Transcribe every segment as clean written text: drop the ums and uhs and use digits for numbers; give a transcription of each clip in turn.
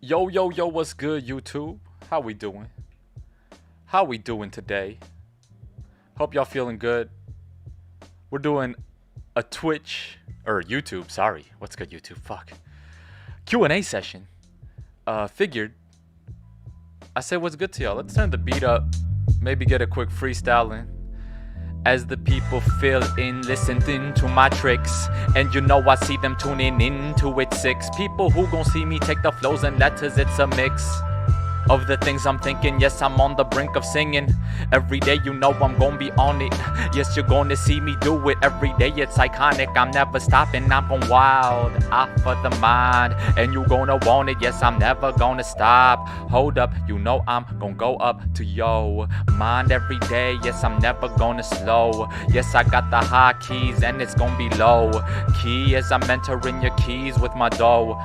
Yo, yo, yo, what's good, YouTube? How we doing? How we doing today? Hope y'all feeling good. We're doing a Twitch, or YouTube, sorry. What's good, YouTube? Fuck. Q&A session. Figured. I said what's good to y'all. Let's turn the beat up. Maybe get a quick freestyling. As the people fill in, listening to my tricks. And you know I see them tuning into it. 6 people who gon' see me take the flows and letters. It's a mix of the things I'm thinking. Yes, I'm on the brink of singing. Every day you know I'm gonna be on it. Yes, you're gonna see me do it. Every day it's iconic. I'm never stopping. I'm going wild off of the mind. And you gonna want it. Yes, I'm never gonna stop. Hold up, you know I'm gonna go up to yo mind every day. Yes, I'm never gonna slow. Yes, I got the high keys and it's gonna be low key as I'm entering your keys with my door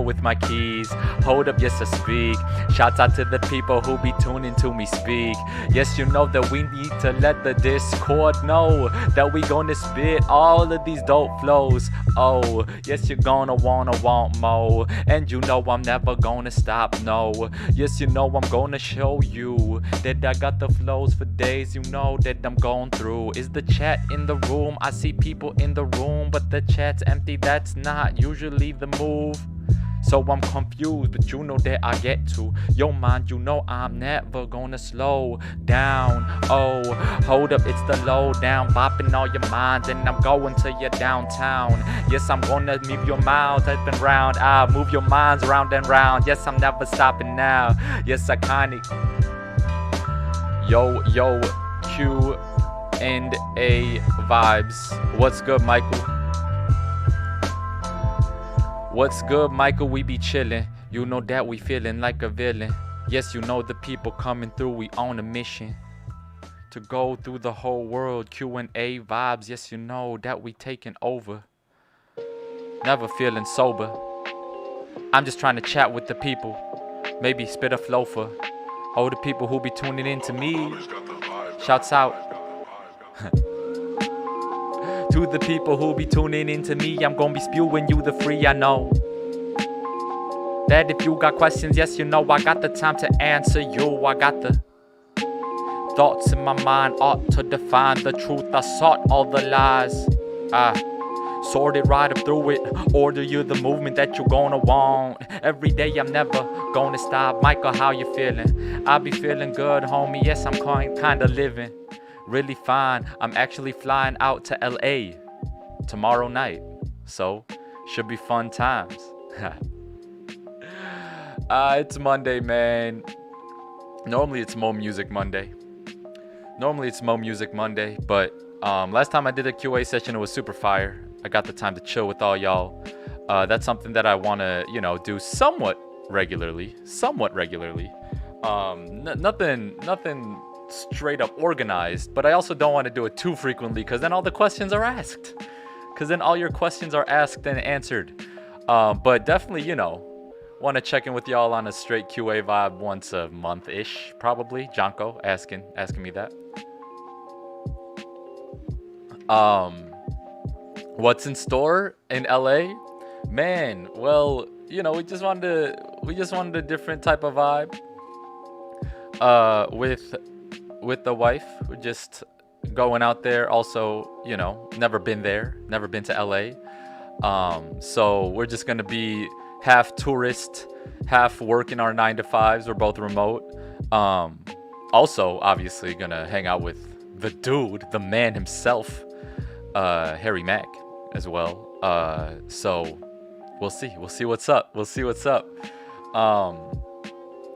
with my keys. Hold up, yes, I speak. Shouts out to the people who be tuning to me speak. Yes, you know that we need to let the Discord know that we gonna spit all of these dope flows. Oh, yes, you're gonna want more. And you know I'm never gonna stop, no. Yes, you know I'm gonna show you that I got the flows for days. You know that I'm going through. Is the chat in the room? I see people in the room, but the chat's empty. That's not usually the move. So I'm confused, but you know that I get to your mind. You know I'm never gonna slow down. Oh, hold up, it's the low down, bopping all your minds, and I'm going to your downtown. Yes, I'm gonna move your mouths up and round. I'll move your minds round and round. Yes, I'm never stopping now. Yes, iKaanic. Yo, Q and A vibes. What's good, Michael? What's good, Michael? We be chillin'. You know that we feeling like a villain. Yes, you know the people coming through. We on a mission to go through the whole world. Q&A vibes. Yes, you know that we taking over. Never feeling sober. I'm just trying to chat with the people. Maybe spit a flow for all the people who be tuning in to me. Shouts out. To the people who be tuning in to me, I'm gonna be spewing you the free. I know that if you got questions, yes, you know I got the time to answer you. I got the thoughts in my mind ought to define the truth. I sought all the lies. I sorted right up through it. Order you the movement that you're gonna want. Every day I'm never gonna stop. Michael, how you feeling? I be feeling good, homie. Yes, I'm kinda living really fine. I'm actually flying out to LA tomorrow night, so should be fun times. It's Monday, man. Normally it's Mo Music Monday. But last time I did a QA session, it was super fire. I got the time to chill with all y'all. That's something that I want to, do somewhat regularly. Nothing straight up organized, but I also don't want to do it too frequently because then all the questions are asked. Because then all your questions are asked and answered. But definitely, want to check in with y'all on a straight QA vibe once a month-ish, probably. Jonko asking me that. What's in store in LA? Man, well, we just wanted a different type of vibe. With the wife. We're just going out there. Also, never been to LA. So we're just gonna be half tourist, half working our 9-to-5s. We're both remote. Also, obviously, gonna hang out with the dude, the man himself, Harry Mack, as well. So we'll see what's up.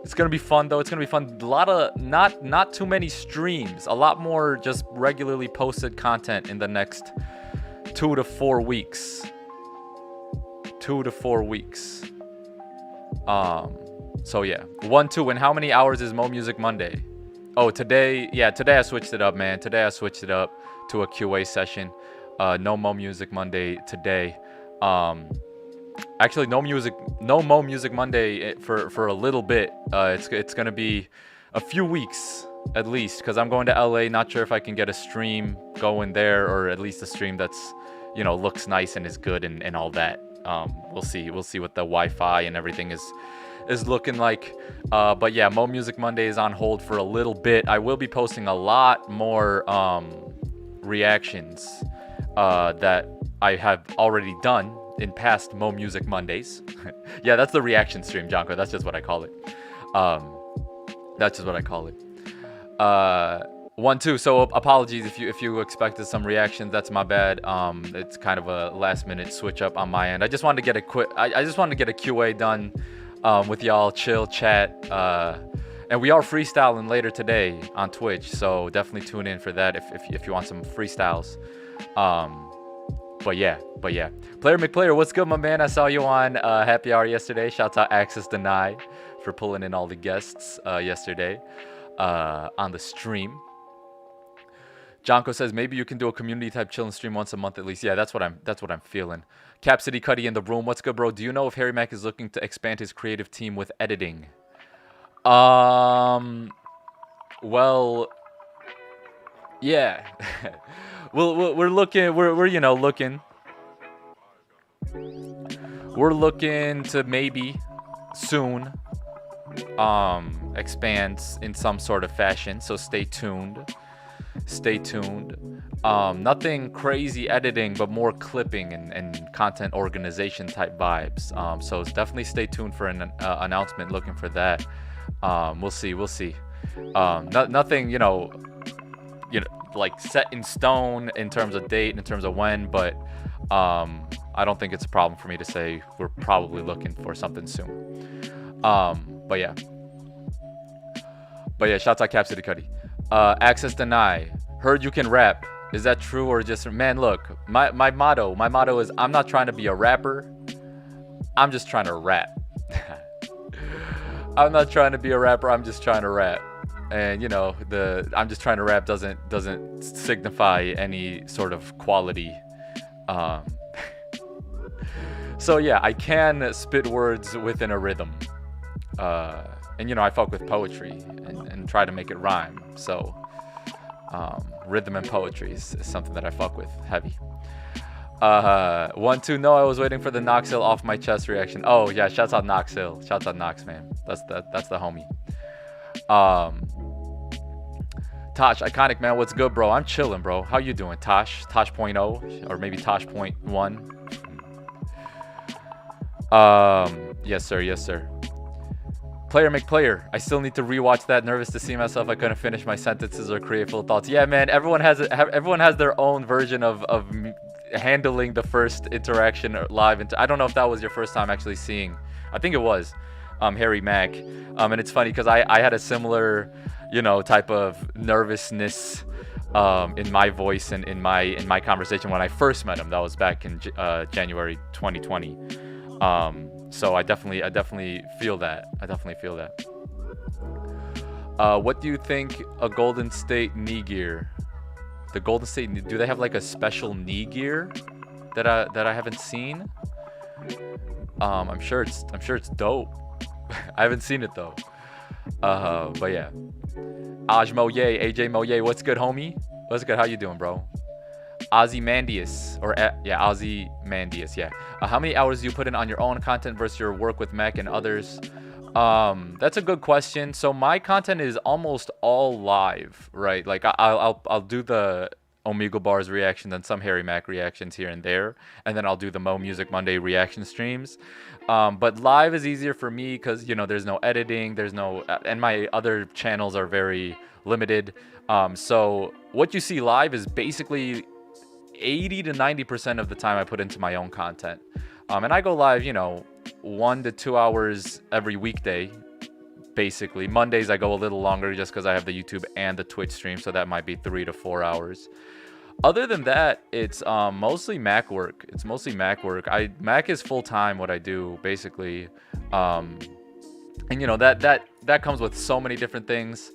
It's gonna be fun though. A lot of not too many streams. A lot more just regularly posted content in the next 2 to 4 weeks. So yeah, 1, 2. And how many hours is Mo Music Monday? Oh, today I switched it up, man. Today I switched it up to a QA session. No Mo Music Monday today. Actually, no Mo Music Monday for a little bit. It's gonna be a few weeks at least, because I'm going to LA. Not sure if I can get a stream going there, or at least a stream that's looks nice and is good and all that. We'll see what the Wi-Fi and everything is is looking like. But yeah, Mo Music Monday is on hold for a little bit. I will be posting a lot more reactions that I have already done in past Mo Music Mondays. Yeah, that's the reaction stream, Jonko. That's just what I call it. That's just what I call it. 1-2. So apologies if you expected some reactions. That's my bad. It's kind of a last minute switch up on my end. I just wanted to get a quick. I just wanted to get a QA done with y'all, chill chat. And we are freestyling later today on Twitch, so definitely tune in for that if you want some freestyles. But yeah. Player McPlayer, what's good, my man? I saw you on Happy Hour yesterday. Shouts out Access Deny for pulling in all the guests yesterday on the stream. Jonko says maybe you can do a community type chill and stream once a month at least. Yeah, that's what I'm feeling. Cap City Cuddy in the room. What's good, bro? Do you know if Harry Mack is looking to expand his creative team with editing? Well, yeah. we're looking. We're you know looking. We're looking to maybe soon expand in some sort of fashion. So stay tuned. Stay tuned. Nothing crazy editing, but more clipping and content organization type vibes. So definitely stay tuned for an announcement. Looking for that. We'll see. Nothing, like set in stone in terms of date, in terms of when, but I don't think it's a problem for me to say we're probably looking for something soon. But yeah, shouts out Cap City Cuddy. Access Deny. Heard you can rap. Is that true or just, man, look, my motto is I'm not trying to be a rapper. I'm just trying to rap. I'm not trying to be a rapper. I'm just trying to rap. And I'm just trying to rap doesn't signify any sort of quality. So yeah, I can spit words within a rhythm. And I fuck with poetry and try to make it rhyme. So rhythm and poetry is something that I fuck with heavy. 1-2. No, I was waiting for the Knox Hill off my chest reaction. Oh yeah, shouts out Knox Hill. Shouts out Knox, man. That's the homie. Tosh, iKaanic, man, what's good, bro? I'm chilling, bro. How you doing, Tosh? Tosh.0 or maybe Tosh.1. Yes sir. Player McPlayer, I still need to rewatch that. Nervous to see myself. I couldn't finish my sentences or create full thoughts. Yeah, man. Everyone has their own version of handling the first interaction live. I don't know if that was your first time actually seeing. I think it was Harry Mack. And it's funny because I had a similar, type of nervousness in my voice and in my conversation when I first met him. That was back in January 2020. So I definitely feel that. What do you think a Golden State knee gear? The Golden State, do they have like a special knee gear that I haven't seen? I'm sure it's dope. I haven't seen it though. But yeah. Aj Moye, AJ Moye, what's good, homie? What's good? How you doing, bro? Ozymandias, Ozymandias, yeah. How many hours do you put in on your own content versus your work with Mac and others? That's a good question. So my content is almost all live, right? Like I'll do the Omegle Bars reaction, then some Harry Mack reactions here and there, and then I'll do the Mo Music Monday reaction streams. But live is easier for me because there's no editing, and my other channels are very limited. So what you see live is basically 80 to 90% of the time I put into my own content. And I go live, 1 to 2 hours every weekday, basically. Mondays I go a little longer just because I have the YouTube and the Twitch stream, so that might be 3 to 4 hours. Other than that, it's mostly Mac work. Mac is full-time what I do, basically. And that comes with so many different things.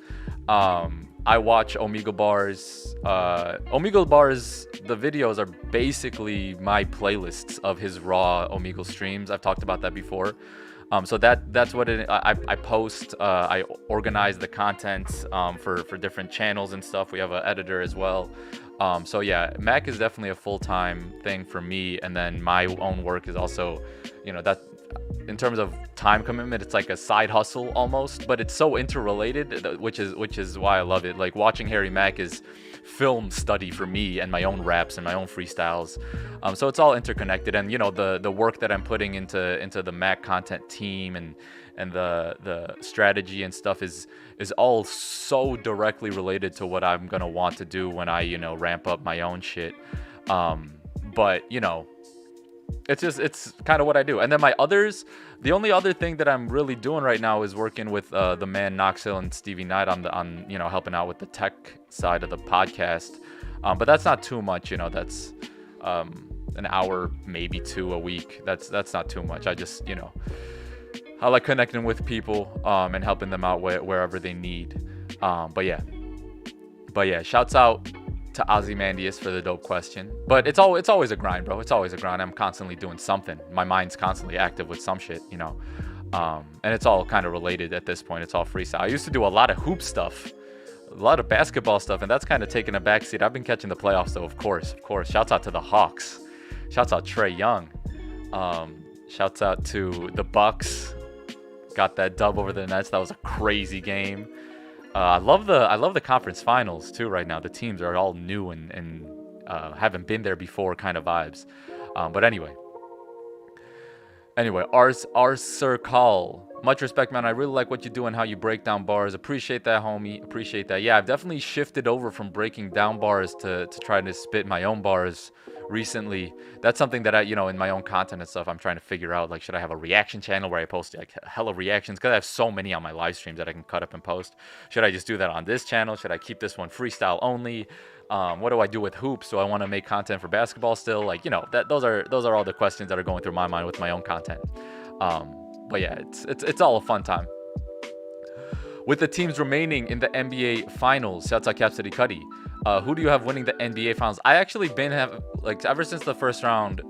I watch Omegle Bars. Omegle Bars, the videos are basically my playlists of his raw Omegle streams. I've talked about that before. So that's what I post. I organize the content for different channels and stuff. We have an editor as well. So yeah, Mac is definitely a full-time thing for me. And then my own work is also, in terms of time commitment, it's like a side hustle almost, but it's so interrelated, which is why I love it. Like watching Harry Mack is film study for me and my own raps and my own freestyles. So it's all interconnected, and the work that I'm putting into the Mac content team and the strategy and stuff is all so directly related to what I'm gonna want to do when I ramp up my own shit. But it's kind of what I do. And then the only other thing that I'm really doing right now is working with the man Knoxhill and Stevie Knight on helping out with the tech side of the podcast. But that's not too much, that's an hour, maybe two a week. That's not too much. I just, I like connecting with people and helping them out wherever they need. But yeah, shouts out to Ozymandias for the dope question. But it's always a grind, bro. It's always a grind. I'm constantly doing something. My mind's constantly active with some shit, and it's all kind of related at this point. It's all freestyle. I used to do a lot of hoop stuff, a lot of basketball stuff, and that's kind of taken a backseat. I've been catching the playoffs though, of course. Shouts out to the Hawks. Shouts out Trae Young. Shouts out to the Bucks. Got that dub over the Nets. That was a crazy game. I love the conference finals too right now. The teams are all new and haven't been there before kind of vibes. But anyway, Ars Sir Call. Much respect, man. I really like what you do and how you break down bars. Appreciate that, homie. Appreciate that. Yeah, I've definitely shifted over from breaking down bars to trying to spit my own bars recently. That's something that I, in my own content and stuff, I'm trying to figure out. Like, should I have a reaction channel where I post like hella reactions? Because I have so many on my live streams that I can cut up and post. Should I just do that on this channel? Should I keep this one freestyle only? What do I do with hoops? Do I want to make content for basketball still? Like, those are all the questions that are going through my mind with my own content. But yeah, it's all a fun time. With the teams remaining in the NBA Finals, shouts out Cap City Cuddy. Who do you have winning the NBA Finals? I actually ever since the first round,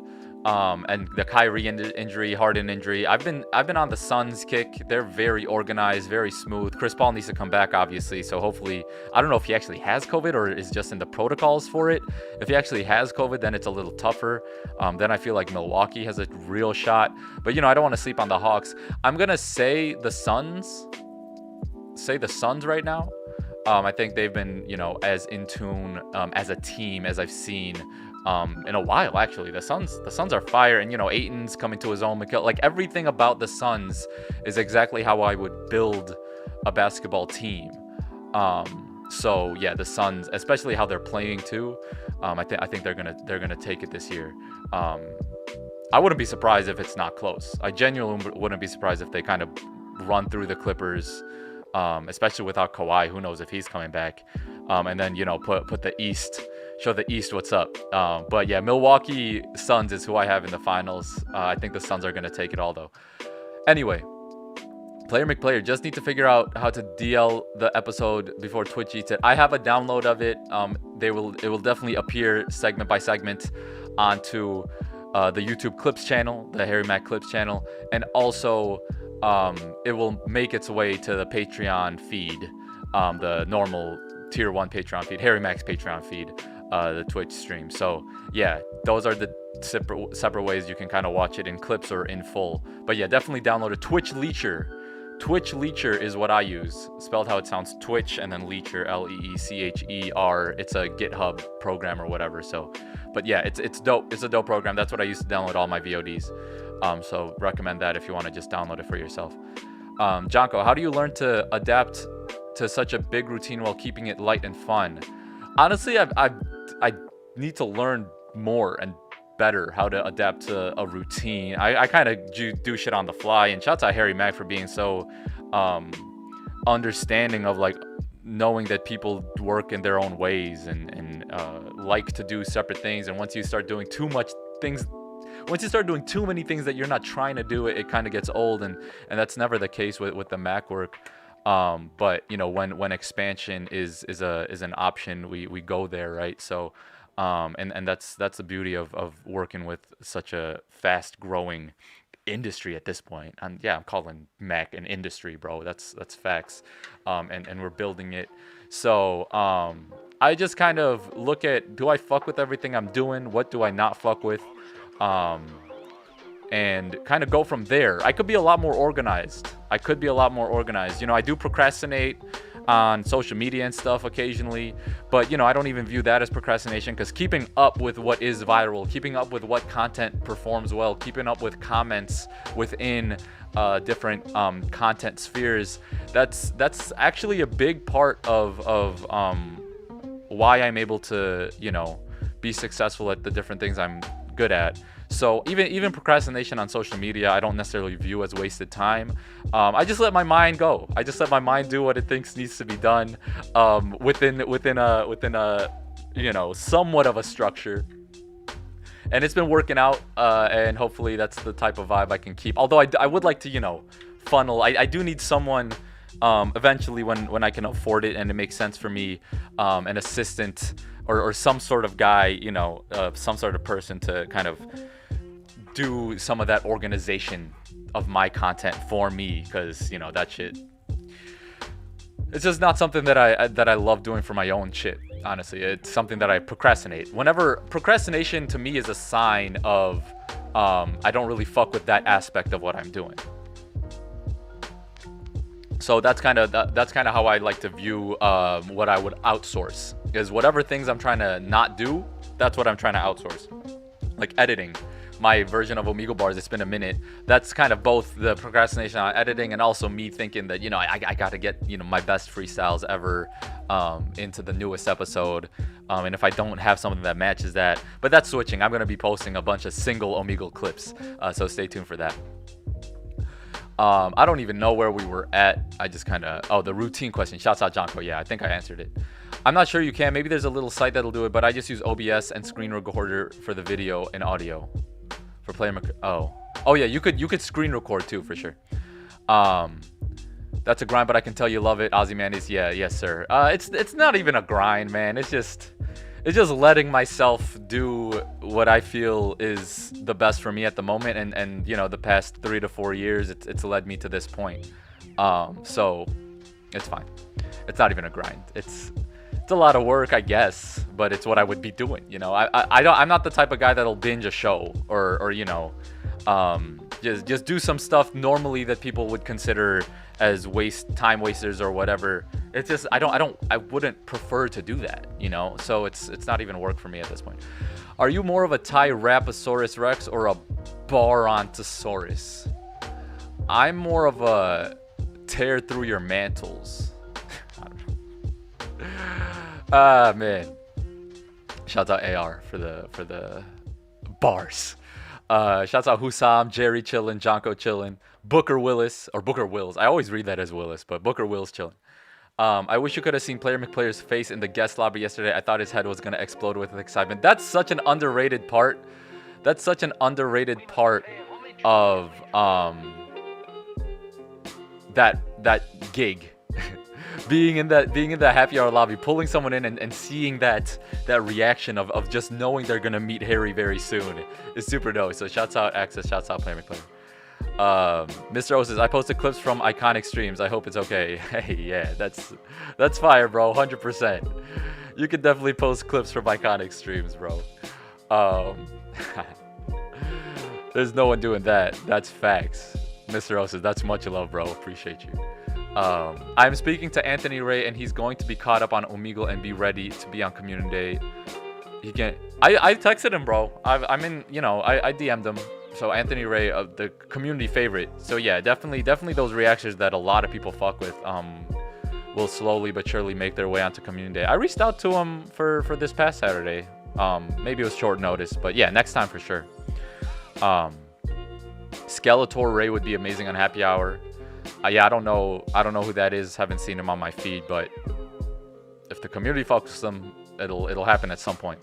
and the Kyrie injury, Harden injury. I've been on the Suns kick. They're very organized, very smooth. Chris Paul needs to come back, obviously. So hopefully, I don't know if he actually has COVID or is just in the protocols for it. If he actually has COVID, then it's a little tougher. Then I feel like Milwaukee has a real shot. But I don't want to sleep on the Hawks. I'm gonna say the Suns. Say the Suns right now. I think they've been, as in tune as a team as I've seen in a while. Actually, the Suns are fire, and Ayton's coming to his own. Like everything about the Suns is exactly how I would build a basketball team. So yeah, the Suns, especially how they're playing too. I think they're gonna take it this year. I wouldn't be surprised if it's not close. I genuinely wouldn't be surprised if they kind of run through the Clippers. Especially without Kawhi, who knows if he's coming back, and then put the East, show the East what's up. But yeah, Milwaukee Suns is who I have in the finals. I think the Suns are gonna take it all though. Anyway, Player McPlayer, just need to figure out how to DL the episode before Twitch eats it. I have a download of it. It will definitely appear segment by segment onto the YouTube Clips channel, the Harry Mack Clips channel, and also. It will make its way to the Patreon feed, the normal tier 1 Patreon feed, Harry Mack's Patreon feed, the Twitch stream. So yeah, those are the separate ways you can kind of watch it in clips or in full. But yeah, definitely download it. Twitch Leecher. Twitch Leecher is what I use, spelled how it sounds, Twitch and then Leecher, Leecher. It's a GitHub program or whatever. So, but yeah, it's dope. It's a dope program. That's what I used to download all my VODs. So recommend that if you want to just download it for yourself. Jonko, how do you learn to adapt to such a big routine while keeping it light and fun? Honestly, I need to learn more and better how to adapt to a routine. I kind of do shit on the fly, and shouts out Harry Mack for being so understanding of like knowing that people work in their own ways and like to do separate things. And once you start doing too many things that you're not trying to do, it kind of gets old, and that's never the case with the Mac work. But when expansion is an option, we go there, right? So and that's the beauty of working with such a fast growing industry at this point. And yeah, I'm calling Mac an industry, bro. That's facts. And we're building it. So I just kind of look at, do I fuck with everything I'm doing? What do I not fuck with? and kind of go from there. I could be a lot more organized. You know, I do procrastinate on social media and stuff occasionally, but you know, I don't even view that as procrastination, because keeping up with what is viral, keeping up with what content performs well, keeping up with comments within different content spheres, that's actually a big part of why I'm able to, you know, be successful at the different things I'm good at. So even procrastination on social media, I don't necessarily view as wasted time. I just let my mind go. I just let my mind do what it thinks needs to be done, within a you know, somewhat of a structure. And it's been working out, and hopefully that's the type of vibe I can keep. Although I would like to, you know, funnel. I do need someone eventually when I can afford it and it makes sense for me, an assistant or some sort of guy, you know, some sort of person to kind of do some of that organization of my content for me, because you know, that shit, it's just not something that I love doing for my own shit. Honestly, it's something that I procrastinate. Whenever procrastination to me is a sign of I don't really fuck with that aspect of what I'm doing. So that's kind of how I like to view what I would outsource, is whatever things I'm trying to not do, that's what I'm trying to outsource. Like editing my version of Omegle Bars, it's been a minute. That's kind of both the procrastination on editing and also me thinking that, you know, I got to get, you know, my best freestyles ever into the newest episode. And if I don't have something that matches that, but that's switching. I'm going to be posting a bunch of single Omegle clips. So stay tuned for that. I don't even know where we were at. I just kind of, the routine question. Shouts out Jonko. Yeah, I think I answered it. I'm not sure you can. Maybe there's a little site that'll do it, but I just use OBS and screen recorder for the video and audio. For player, oh yeah, you could screen record too, for sure. That's a grind, but I can tell you love it. Ozzy man is, yeah, yes sir. It's not even a grind, man. It's just letting myself do what I feel is the best for me at the moment, and you know, the past 3 to 4 years, it's led me to this point. So it's fine. It's not even a grind. It's a lot of work, I guess, but it's what I would be doing. You know, I'm not the type of guy that'll binge a show or you know, just do some stuff normally that people would consider as time wasters or whatever. It's just I wouldn't prefer to do that, you know. So it's not even work for me at this point. Are you more of a Tyrannosaurus Rex or a Barontosaurus? I'm more of a tear through your mantles. Man. Shouts out AR for the bars. Shouts out Hussam, Jerry chillin', Jonko chillin', Booker Willis, or Booker Wills. I always read that as Willis, but Booker Wills chillin'. I wish you could have seen Player McPlayer's face in the guest lobby yesterday. I thought his head was gonna explode with excitement. That's such an underrated part. That's such an underrated part of that gig. being in the happy hour lobby, pulling someone in and seeing that reaction of just knowing they're gonna meet Harry very soon is super dope. So shouts out Access, shouts out Player McPlayer. Mr. O says, I posted clips from iKaanic streams. I hope it's okay. Hey, yeah, that's fire, bro. 100%. You can definitely post clips from iKaanic streams, bro. There's no one doing that. That's facts. Mr. O says, that's much love, bro. Appreciate you. I'm speaking to Anthony Ray, and he's going to be caught up on Omegle and be ready to be on Community Day. He can. I texted him, bro. I'm in. You know, I DM'd him. So Anthony Ray, the community favorite. So yeah, definitely those reactions that a lot of people fuck with will slowly but surely make their way onto Community Day. I reached out to him for this past Saturday. Maybe it was short notice, but yeah, next time for sure. Skeletor Ray would be amazing on Happy Hour. Yeah, I don't know who that is. Haven't seen him on my feed, but if the community fucks with them, it'll happen at some point.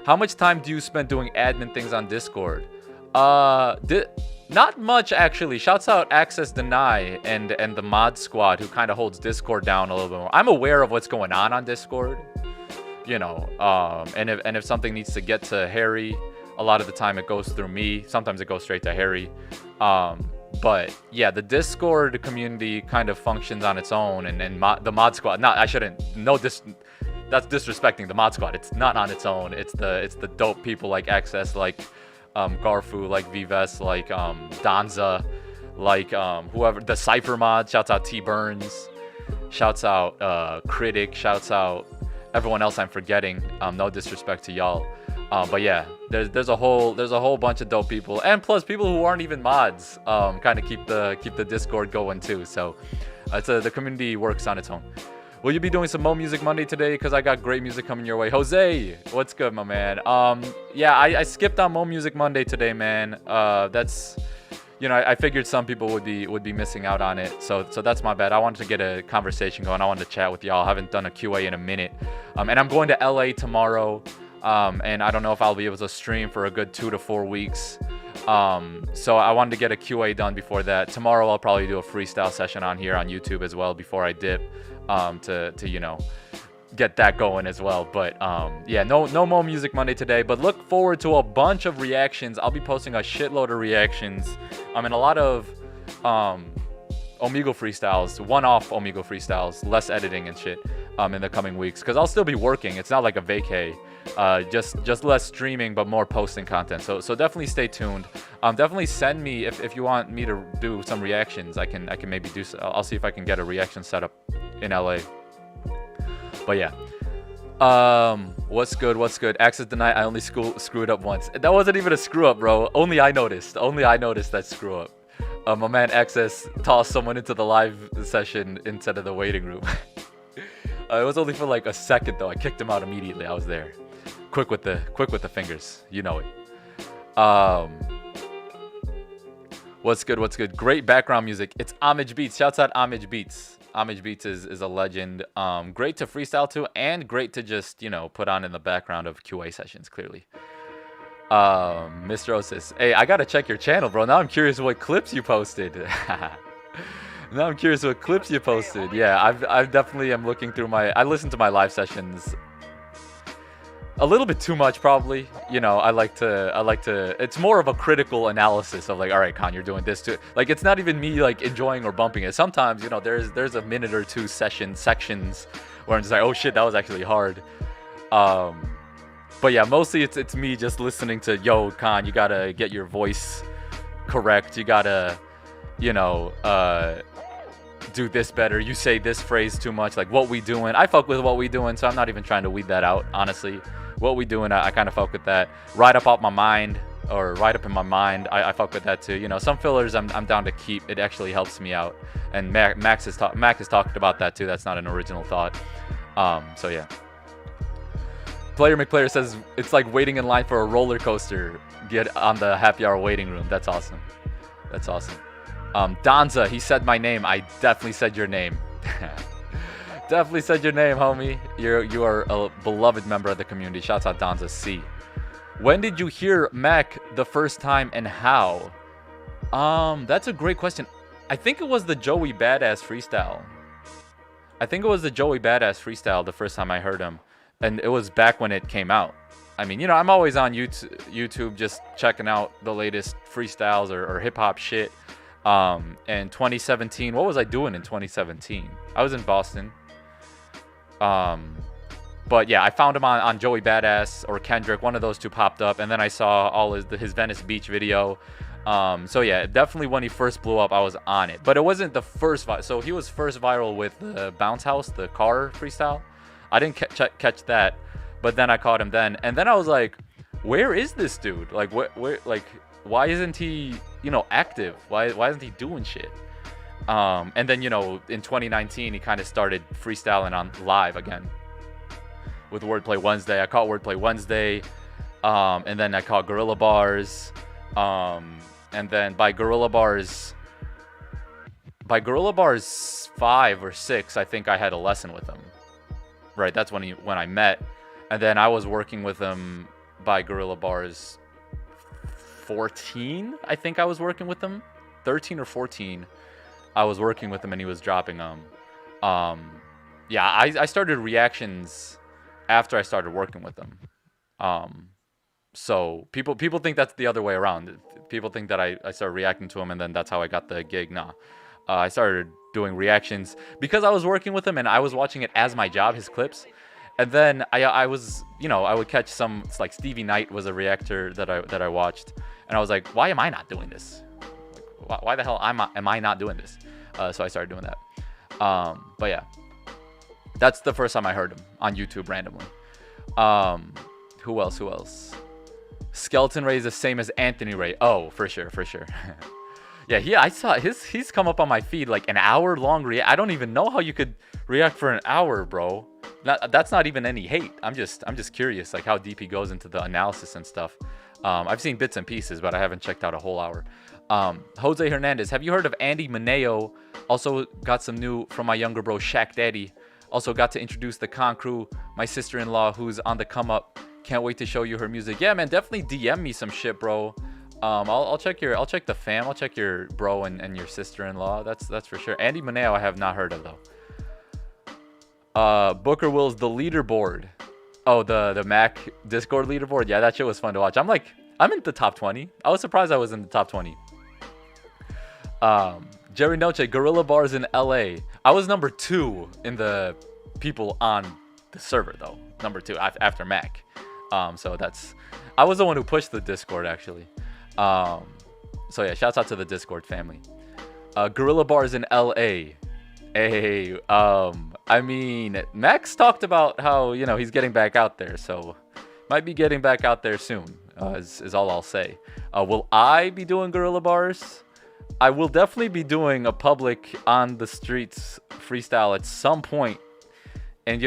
How much time do you spend doing admin things on Discord? Not much actually. Shouts out Access Deny and the mod squad who kind of holds Discord down a little bit more. I'm aware of what's going on Discord, you know. And if something needs to get to Harry, a lot of the time it goes through me. Sometimes it goes straight to Harry. But yeah, the Discord community kind of functions on its own, and the mod squad. I shouldn't. That's disrespecting the mod squad. It's not on its own. It's the dope people like Access, like Garfu, like Vives, like Danza, like whoever, the Cypher mod. Shouts out T Burns. Shouts out Critic. Shouts out everyone else I'm forgetting. No disrespect to y'all. But yeah, there's a whole bunch of dope people, and plus people who aren't even mods. Kind of keep the Discord going too. So the community works on its own. Will you be doing some Mo Music Monday today? Because I got great music coming your way. Jose, what's good, my man? Yeah, I skipped on Mo Music Monday today, man. That's, you know, I figured some people would be missing out on it. So that's my bad. I wanted to get a conversation going. I wanted to chat with y'all. I haven't done a QA in a minute. And I'm going to LA tomorrow. And I don't know if I'll be able to stream for a good 2 to 4 weeks. So I wanted to get a QA done before that. Tomorrow I'll probably do a freestyle session on here on YouTube as well before I dip. To you know, get that going as well. But yeah, no Mo Music Monday today, but look forward to a bunch of reactions. I'll be posting a shitload of reactions, and a lot of Omegle freestyles, one-off Omegle freestyles, less editing and shit in the coming weeks, because I'll still be working. It's not like a vacay. Just less streaming but more posting content, so definitely stay tuned. Definitely send me if you want me to do some reactions. I can maybe do so. I'll see if I can get a reaction set up in LA. But yeah, what's good? Access denied. I only screwed up once. That wasn't even a screw up, bro. Only I noticed that screw up. My man Access tossed someone into the live session instead of the waiting room. It was only for like a second though. I kicked him out immediately. I was there. Quick with the fingers. You know it. What's good? Great background music. It's Homage Beats. Shouts out Homage Beats. Homage Beats is a legend. Great to freestyle to, and great to just, you know, put on in the background of QA sessions, clearly. Mr. Osis. Hey, I gotta check your channel, bro. Now I'm curious what clips you posted. Yeah, I've definitely am looking through I listen to my live sessions a little bit too much, probably. You know, I like to it's more of a critical analysis of like, all right, Khan, you're doing this too. Like, it's not even me like enjoying or bumping it. Sometimes, you know, there's a minute or two sections where I'm just like, oh shit, that was actually hard. But yeah, mostly it's me just listening to, yo, Khan, you gotta get your voice correct. You gotta, you know, do this better. You say this phrase too much. Like, what we doing? I fuck with what we doing, so I'm not even trying to weed that out, honestly. What we doing, I kind of fuck with that. Right up in my mind, I fuck with that too. You know, some fillers I'm down to keep. It actually helps me out. And Mac has talked about that too. That's not an original thought. So yeah. Player McPlayer says it's like waiting in line for a roller coaster. Get on the happy hour waiting room. That's awesome. Danza, he said my name. I definitely said your name. Definitely said your name, homie. You are a beloved member of the community. Shouts out Danza C. When did you hear Mac the first time and how? That's a great question. I think it was the Joey Badass freestyle. The first time I heard him. And it was back when it came out. I mean, you know, I'm always on YouTube just checking out the latest freestyles or hip-hop shit. In 2017, what was I doing in 2017? I was in Boston. But yeah, I found him on Joey Badass or Kendrick. One of those two popped up, and then I saw all his Venice Beach video. So yeah, definitely when he first blew up, I was on it. But it wasn't the first so he was first viral with the Bounce House, the car freestyle. I didn't catch that, but then I caught him then, and then I was like, where is this dude? Like, where like, why isn't he, you know, active? Why isn't he doing shit? And then, you know, in 2019, he kind of started freestyling on live again with Wordplay Wednesday. I caught Wordplay Wednesday, and then I caught Gorilla Bars, and then by Gorilla Bars 5 or 6, I think I had a lesson with him. Right, that's when I met, and then I was working with him by Gorilla Bars 14. I think I was working with him, 13 or 14. I was working with him, and he was dropping them. Yeah, I started reactions after I started working with him. So people think that's the other way around. People think that I started reacting to him, and then that's how I got the gig. Nah, I started doing reactions because I was working with him, and I was watching it as my job, his clips. And then I was, I would catch some. It's like Stevie Knight was a reactor that I watched, and I was like, why am I not doing this? Like, why the hell am I not doing this? So I started doing that. But yeah, that's the first time I heard him on YouTube randomly. Who else? Skeleton Ray is the same as Anthony Ray. Oh, for sure. Yeah, I saw he's come up on my feed like an hour long I don't even know how you could react for an hour, bro. That's not even any hate. I'm just curious, like how deep he goes into the analysis and stuff. I've seen bits and pieces, but I haven't checked out a whole hour. Jose Hernandez, have you heard of Andy Mineo? Also got some new from my younger bro Shaq Daddy. Also got to introduce the Con Crew, my sister-in-law who's on the come up. Can't wait to show you her music. Yeah, man, definitely DM me some shit, bro. I'll check the fam. I'll check your bro and your sister-in-law. That's for sure. Andy Mineo I have not heard of though. Booker Will's The Leaderboard. Oh, the Mac Discord leaderboard. Yeah, that shit was fun to watch. I'm in the top 20. I was surprised I was in the top 20. Jerry Noche, Gorilla Bars in LA. I was number 2 in the people on the server though. Number 2 after Mac. So I was the one who pushed the Discord actually. So yeah, shouts out to the Discord family. Gorilla Bars in LA. Hey, I mean, Max talked about how, he's getting back out there, so might be getting back out there soon, is all I'll say. Will I be doing Gorilla Bars? I will definitely be doing a public on the streets freestyle at some point. And,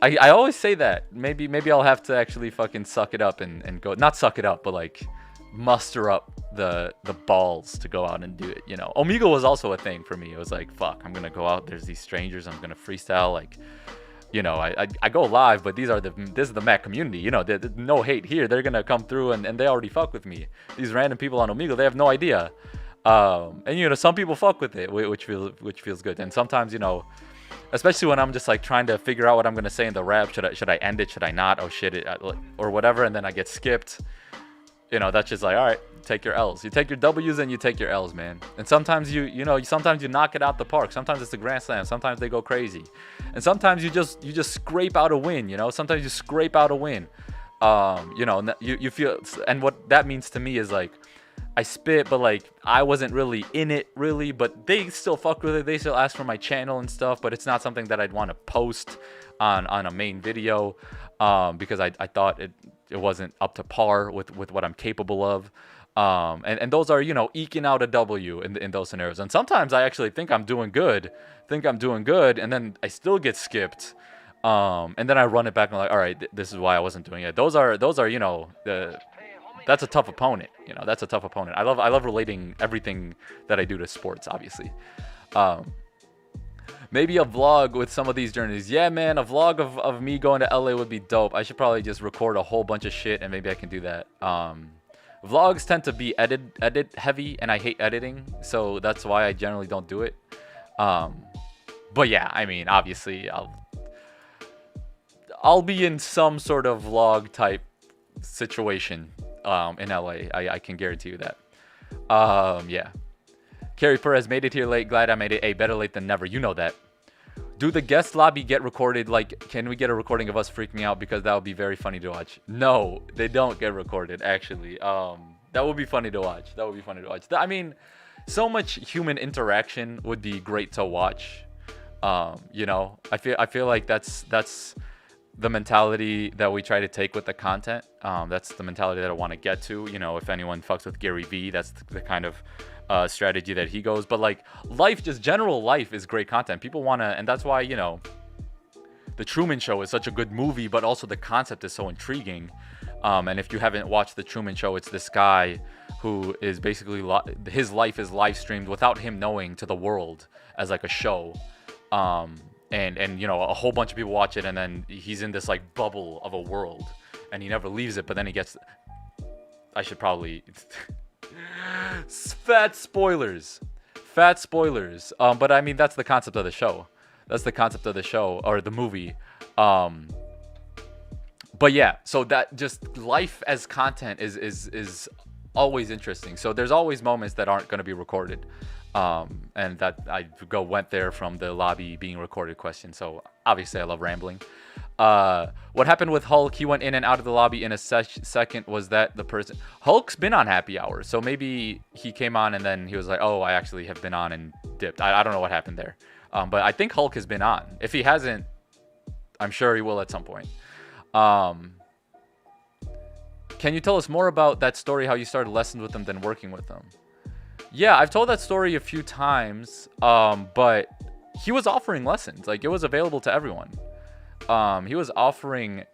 I always say that. Maybe I'll have to actually fucking suck it up and go, not suck it up, but like muster up the balls to go out and do it. Omegle was also a thing for me. It was like, fuck, I'm gonna go out, there's these strangers, I'm gonna freestyle, like, I go live, but this is the Mac community, there's no hate here. They're gonna come through and they already fuck with me. These random people on Omegle, they have no idea. And some people fuck with it, which feels good. And sometimes, especially when I'm just like trying to figure out what I'm gonna say in the rap, should I end it, should I not, oh shit, or whatever, and then I get skipped. That's just like, all right, take your L's. You take your W's and you take your L's, man. And sometimes sometimes you knock it out the park. Sometimes it's a grand slam. Sometimes they go crazy. And sometimes you just scrape out a win, Sometimes you scrape out a win. You feel, and what that means to me is like, I spit, but like I wasn't really in it really, but they still fuck with it. They still ask for my channel and stuff, but it's not something that I'd want to post on a main video, because I thought it wasn't up to par with what I'm capable of. And those are, eking out a W in those scenarios. And sometimes I actually think I'm doing good, and then I still get skipped. And then I run it back and I'm like, all right, this is why I wasn't doing it. Those are, that's a tough opponent. That's a tough opponent. I love relating everything that I do to sports, obviously. Maybe a vlog with some of these journeys. Yeah, man, a vlog of me going to LA would be dope. I should probably just record a whole bunch of shit and maybe I can do that. Vlogs tend to be edit heavy and I hate editing, so that's why I generally don't do it. But yeah, I mean, obviously I'll be in some sort of vlog type situation in LA. I can guarantee you that. Yeah. Kerry Perez made it here late. Glad I made it. Hey, better late than never. You know that. Do the guest lobby get recorded? Like, can we get a recording of us freaking out? Because that would be very funny to watch. No, they don't get recorded, actually. That would be funny to watch. I mean, so much human interaction would be great to watch. I feel like that's the mentality that we try to take with the content. That's the mentality that I want to get to. If anyone fucks with Gary Vee, that's the kind of strategy that he goes. But like life, just general life is great content. People want to, and that's why, The Truman Show is such a good movie, but also the concept is so intriguing. And if you haven't watched The Truman Show, it's this guy who is basically, his life is live streamed without him knowing to the world as like a show. And a whole bunch of people watch it, and then he's in this like bubble of a world and he never leaves it, but then he gets, I should probably fat spoilers. But I mean, that's the concept of the show. Or the movie. But yeah, so that just life as content is always interesting. So there's always moments that aren't going to be recorded, and that I went there from the lobby being recorded question. So obviously I love rambling. What happened with Hulk? He went in and out of the lobby in a second. Was that the person? Hulk's been on happy hour, so maybe he came on and then he was like, "Oh, I actually have been on and dipped." I don't know what happened there, but I think Hulk has been on. If he hasn't, I'm sure he will at some point. Um, can you tell us more about that story? How you started lessons with them, then working with them? Yeah, I've told that story a few times, but he was offering lessons. Like, it was available to everyone. He was offering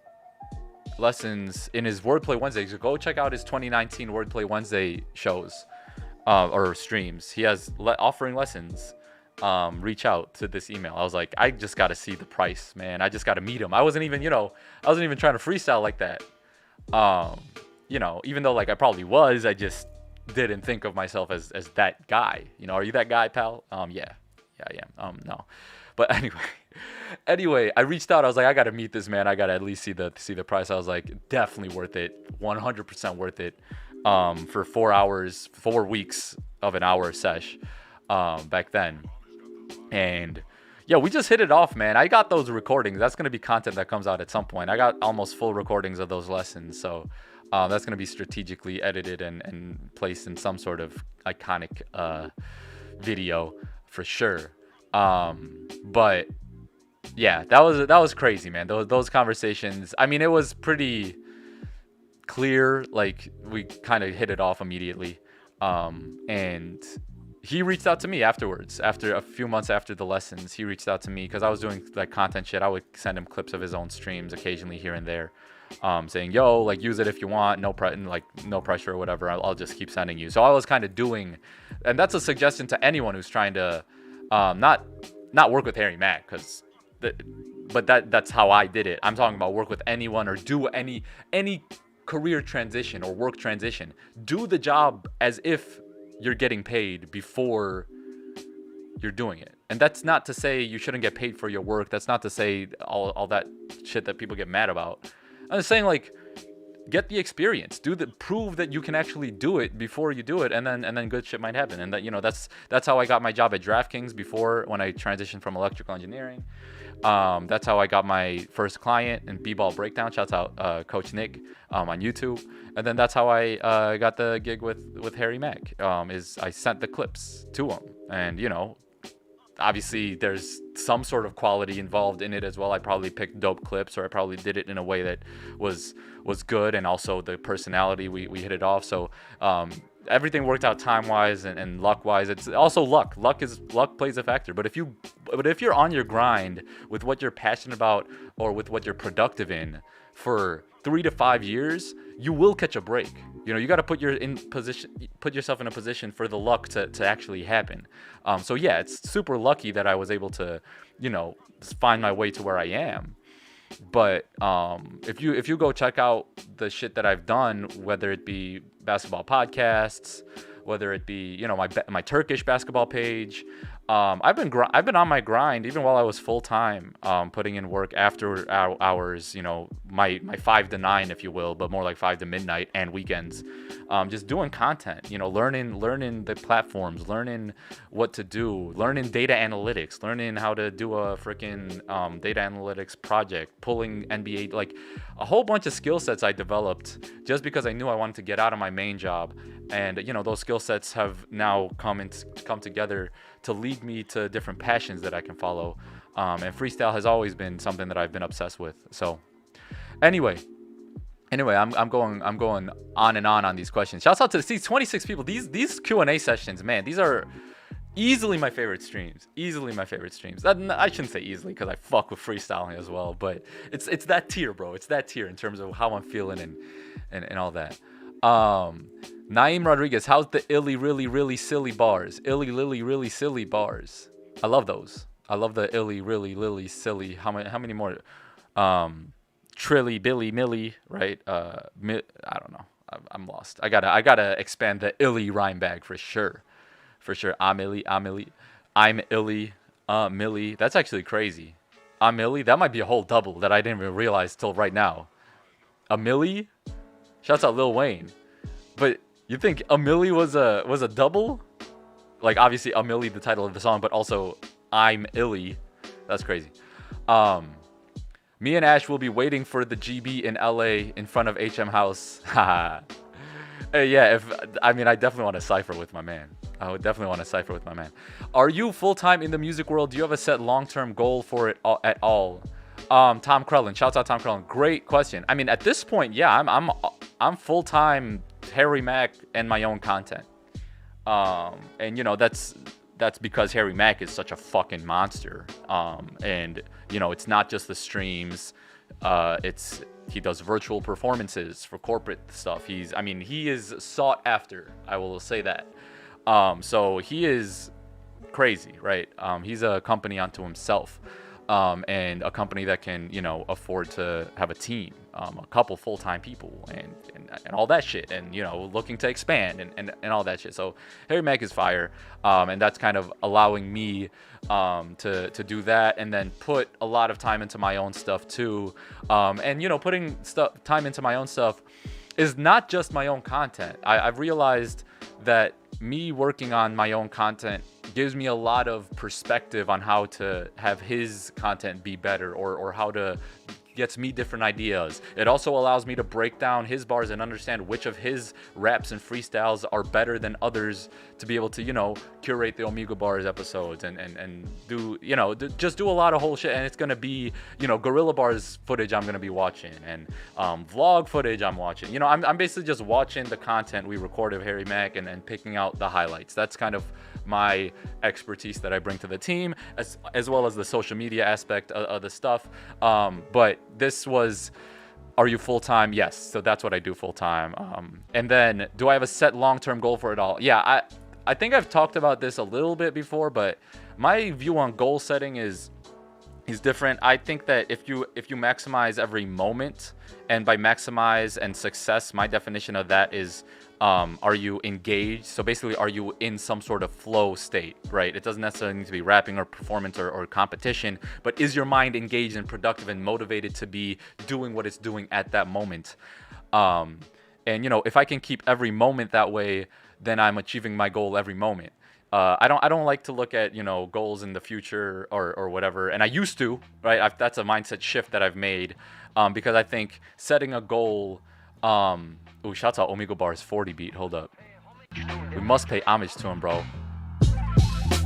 lessons in his Wordplay Wednesday. So go check out his 2019 Wordplay Wednesday shows or streams. He has offering lessons. Reach out to this email. I was like, I just got to see the price, man. I just got to meet him. I wasn't even trying to freestyle like that. Even though like I probably was, I just didn't think of myself as that guy. Are you that guy, pal? Yeah, I am. No, but anyway, I reached out. I was like, I gotta meet this man. I gotta at least see the price. I was like, definitely worth it. 100% worth it. For 4 hours, 4 weeks of an hour sesh, back then, and yeah, we just hit it off, man. I got those recordings. That's gonna be content that comes out at some point. I got almost full recordings of those lessons, so that's gonna be strategically edited and placed in some sort of iconic video for sure. But yeah, that was crazy, man. Those conversations. I mean, it was pretty clear. Like, we kind of hit it off immediately, and he reached out to me afterwards. After a few months after the lessons, he reached out to me because I was doing like content shit. I would send him clips of his own streams occasionally here and there, saying, "Yo, like, use it if you want, no pressure or whatever. I'll just keep sending you." So I was kind of doing, and that's a suggestion to anyone who's trying to not work with Harry Mack, but that's how I did it. I'm talking about work with anyone or do any career transition or work transition. Do the job as if you're getting paid before you're doing it. And that's not to say you shouldn't get paid for your work. That's not to say all that shit that people get mad about. I'm just saying, like, get the experience, prove that you can actually do it before you do it, and then good shit might happen. And that's how I got my job at DraftKings before, when I transitioned from electrical engineering. That's how I got my first client in B-ball breakdown. Shouts out Coach Nick on YouTube. And then that's how I got the gig with Harry Mack. Is I sent the clips to him, and obviously there's some sort of quality involved in it as well. I probably picked dope clips, or I probably did it in a way that was good, and also the personality, we hit it off. So everything worked out time-wise and luck-wise. It's also luck. Luck plays a factor. But if you're on your grind with what you're passionate about or with what you're productive in for 3 to 5 years, you will catch a break. You got to put yourself in a position for the luck to actually happen. So yeah, it's super lucky that I was able to, find my way to where I am. But if you go check out the shit that I've done, whether it be basketball podcasts, whether it be my Turkish basketball page, I've been on my grind even while I was full time, putting in work after hours. My 5 to 9, if you will, but more like 5 to midnight and weekends. Just doing content. Learning the platforms, learning what to do, learning data analytics, learning how to do a freaking data analytics project, pulling NBA, like a whole bunch of skill sets I developed just because I knew I wanted to get out of my main job. And those skill sets have now come together to lead me to different passions that I can follow. And freestyle has always been something that I've been obsessed with. So anyway, I'm going on and on these questions. Shouts out to these 26 people. These Q&A sessions, man, these are easily my favorite streams. I shouldn't say easily, because I fuck with freestyling as well, but it's that tier, bro. It's that tier in terms of how I'm feeling and all that. Naeem Rodriguez, how's the illy really really silly bars? Illy lily really silly bars. I love those. I love the illy really lily silly. How many more? Trilly Billy Millie, right? I don't know. I'm lost. I gotta expand the illy rhyme bag for sure. I'm illy. I'm illy. Millie. That's actually crazy. I'm illy. That might be a whole double that I didn't even realize till right now. A Millie. Shouts out Lil Wayne. But You think A Milli was a double? Like obviously A Milli, the title of the song, but also I'm Illy. That's crazy. Um, Me and Ash will be waiting for the GB in LA in front of HM House. Haha. Yeah, if I mean, I definitely want to cipher with my man. I would definitely want to cipher with my man. Are you full time in the music world? Do you have a set long term goal for it at all? Tom Crellin, shouts out Tom Crellin. Great question. I mean, at this point, yeah, I'm full time Harry Mack and my own content. And you know that's because Harry Mack is such a fucking monster. And you know it's not just the streams. It's he does virtual performances for corporate stuff. He is sought after. I will say that. So he is crazy, right? He's a company unto himself, and a company that can, you know, afford to have a team, a couple full-time people, and all that shit, and you know, looking to expand and all that shit. So Harry Mack is fire, and that's kind of allowing me to do that, and then put a lot of time into my own stuff too, and you know, putting time into my own stuff is not just my own content. I've realized that me working on my own content gives me a lot of perspective on how to have his content be better, or how to gets me different ideas. It also allows me to break down his bars and understand which of his raps and freestyles are better than others, to be able to, you know, curate the Omega Bars episodes and do, you know, just do a lot of whole shit. And it's gonna be, you know, Gorilla Bars footage I'm gonna be watching, and vlog footage I'm watching. You know, I'm basically just watching the content we record of Harry Mack and picking out the highlights. That's kind of my expertise that I bring to the team, as well as the social media aspect of the stuff. But this was, are you full-time? Yes. So that's what I do full-time. And then do I have a set long-term goal for it all? Yeah, I think I've talked about this a little bit before, but my view on goal setting is different. I think that if you maximize every moment, and by maximize and success, my definition of that is, are you engaged? So basically, are you in some sort of flow state, right? It doesn't necessarily need to be rapping or performance or competition, but is your mind engaged and productive and motivated to be doing what it's doing at that moment? And you know, if I can keep every moment that way, then I'm achieving my goal every moment. I don't like to look at, you know, goals in the future or whatever. And I used to, right? That's a mindset shift that I've made, because I think setting a goal. Ooh, shouts out Omega Bars 40 beat. Hold up. We must pay homage to him, bro.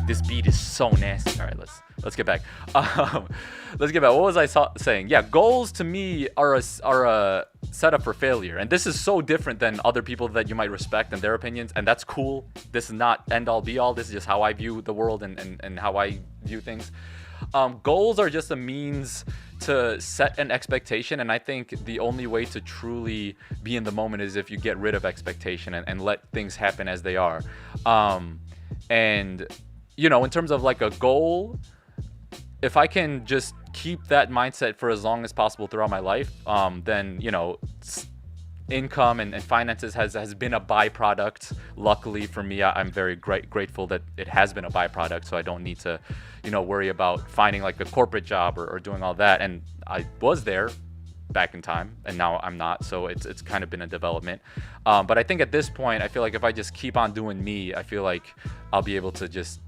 This beat is so nasty. All right, let's get back. Let's get back. What was I saying? Yeah, goals to me are a setup for failure, and this is so different than other people that you might respect and their opinions, and that's cool. This is not end all be all. This is just how I view the world and how I view things. Goals are just a means to set an expectation, and I think the only way to truly be in the moment is if you get rid of expectation and let things happen as they are. And you know, in terms of like a goal, if I can just keep that mindset for as long as possible throughout my life, then you know, income and finances has been a byproduct. Luckily for me, I'm very grateful that it has been a byproduct, so I don't need to, you know, worry about finding like a corporate job or doing all that. And I was there back in time, and now I'm not, so it's kind of been a development. But I think at this point, I feel like if I just keep on doing me, I feel like I'll be able to just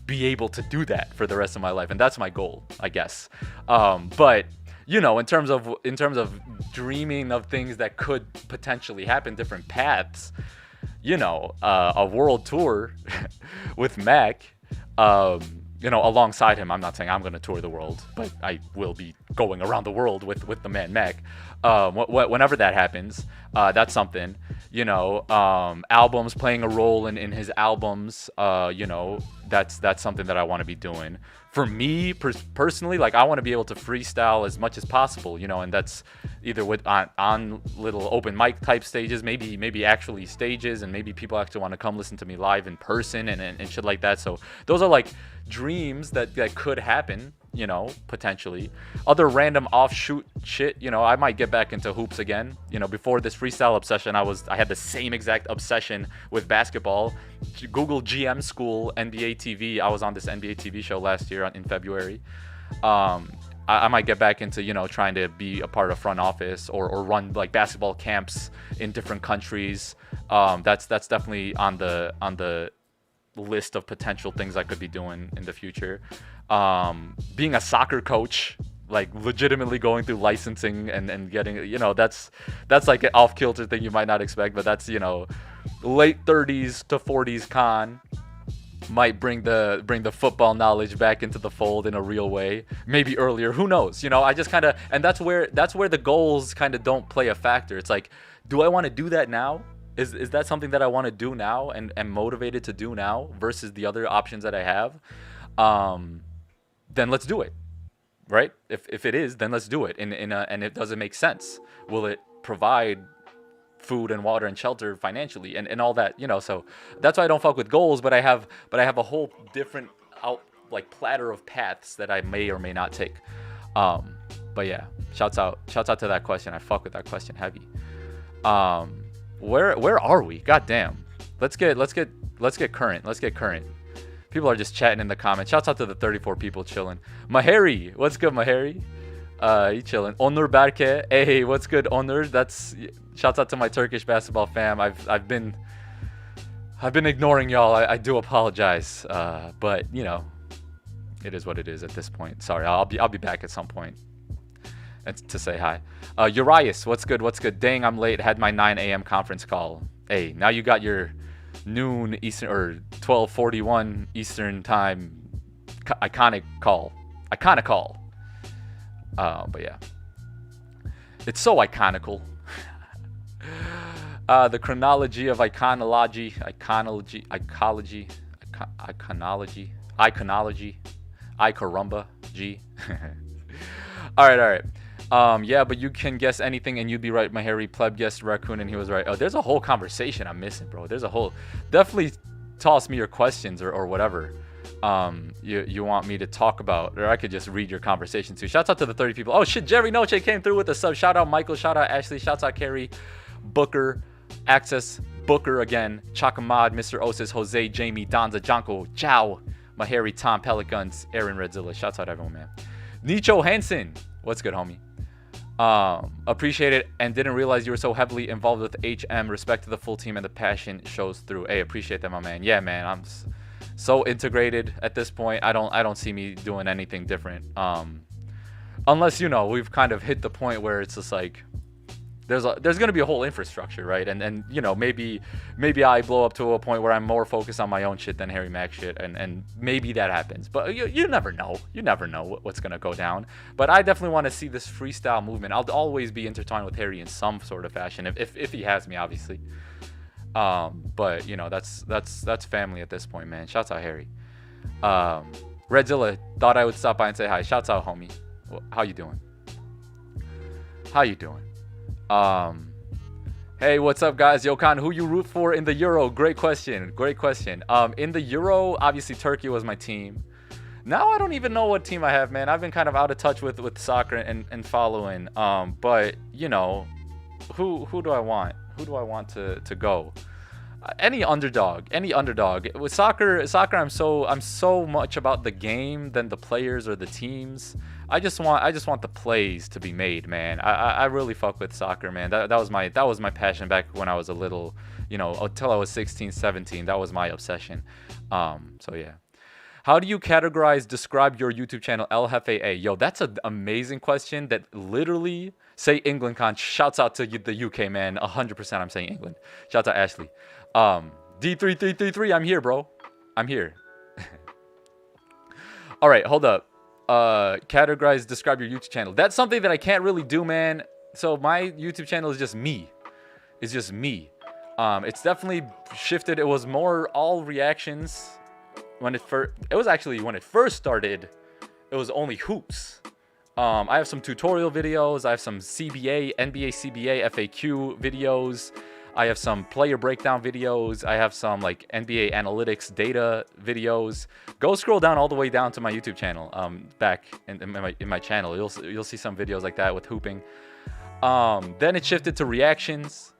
be able to do that for the rest of my life, and that's my goal, I guess. But you know, in terms of dreaming of things that could potentially happen, different paths, you know, a world tour with Mac, you know, alongside him. I'm not saying I'm going to tour the world, but I will be going around the world with the man Mac. Whenever that happens, that's something, you know. Albums, playing a role in his albums, you know, that's something that I want to be doing. For me personally, like, I want to be able to freestyle as much as possible, you know, and that's either with on little open mic type stages, maybe actually stages, and maybe people actually want to come listen to me live in person and shit like that. So those are like dreams that could happen, you know, potentially. Other random offshoot shit, you know, I might get back into hoops again. You know, before this freestyle obsession, I had the same exact obsession with basketball. Google GM School NBA TV. I was on this NBA TV show last year in February. I might get back into, you know, trying to be a part of front office or run like basketball camps in different countries. That's definitely on the list of potential things I could be doing in the future. Being a soccer coach, like legitimately going through licensing and getting, you know, that's like an off kilter thing you might not expect, but that's, you know, late 30s to 40s Kaan. Might bring the football knowledge back into the fold in a real way. Maybe earlier, who knows? You know, I just kind of, and that's where the goals kind of don't play a factor. It's like, do I want to do that now? Is that something that I want to do now and am motivated to do now versus the other options that I have? Then let's do it, right? If it is, then let's do it. And it doesn't make sense. Will it provide food and water and shelter financially and all that, you know? So that's why I don't fuck with goals, but I have a whole different platter of paths that I may or may not take. But yeah, shouts out to that question. I fuck with that question heavy. Where are we? God damn. Let's get current. Let's get current. People are just chatting in the comments. Shouts out to the 34 people chilling. Mahari, what's good, Mahari? He chilling. Onur Berke, hey, what's good, Onur? That's shouts out to my Turkish basketball fam. I've been ignoring y'all. I do apologize. But you know, it is what it is at this point. Sorry, I'll be back at some point and to say hi. Urias, what's good? What's good? Dang, I'm late. Had my 9 a.m. conference call. Hey, now you got your noon Eastern or 12:41 Eastern time iKaanic call. But yeah, it's so iconical. The chronology of iconology, iCarumba, G. All right. Yeah, but you can guess anything and you'd be right. My hairy pleb guessed raccoon and he was right. Oh, there's a whole conversation I'm missing, bro. Definitely toss me your questions or whatever you want me to talk about, or I could just read your conversation too. Shouts out to the 30 people. Oh shit, Jerry Noche came through with a sub. Shout out Michael, shout out Ashley, shouts out Carrie, Booker, Access, Booker again, Chakamad, Mr. Osis, Jose, Jamie, Donza, Jonko, Chow, Mahari, Tom, Pelicans, Aaron Redzilla. Shouts out everyone, man. Nicho Hansen, what's good, homie? Appreciate it and didn't realize you were so heavily involved with HM. Respect to the full team and the passion shows through. Hey, appreciate that, my man. Yeah, man, I'm so integrated at this point. I don't see me doing anything different. Unless, you know, we've kind of hit the point where it's just like there's going to be a whole infrastructure, right? And you know, maybe I blow up to a point where I'm more focused on my own shit than Harry Mack shit, and maybe that happens. But you never know. You never know what's going to go down. But I definitely want to see this freestyle movement. I'll always be intertwined with Harry in some sort of fashion, if he has me, obviously. But you know, that's family at this point, man. Shouts out Harry. Redzilla thought I would stop by and say hi. Shouts out, homie. How you doing? Hey, what's up, guys? Yokan, who you root for in the Euro? Great question. In the Euro, obviously Turkey was my team. Now I don't even know what team I have, man. I've been kind of out of touch with soccer and following. But you know, who do I want? Who do I want to go? Any underdog. With soccer, I'm so much about the game than the players or the teams. I just want the plays to be made, man. I really fuck with soccer, man. That was my passion back when I was a little, you know, until I was 16, 17. That was my obsession. So yeah. How do you describe your YouTube channel, El Jefe A? Yo, that's an amazing question that literally say England con. Shouts out to the UK, man. 100% I'm saying England. Shouts out Ashley. D3333, I'm here, bro. I'm here. All right, hold up. Describe your YouTube channel. That's something that I can't really do, man. So my YouTube channel is just me. It's just me. It's definitely shifted. It was more all reactions when it first started. It was only hoops. I have some tutorial videos. I have some NBA CBA FAQ videos. I have some player breakdown videos. I have some like NBA analytics data videos. Go scroll down all the way down to my YouTube channel. Back in my channel, you'll see some videos like that with hooping. Then it shifted to reactions.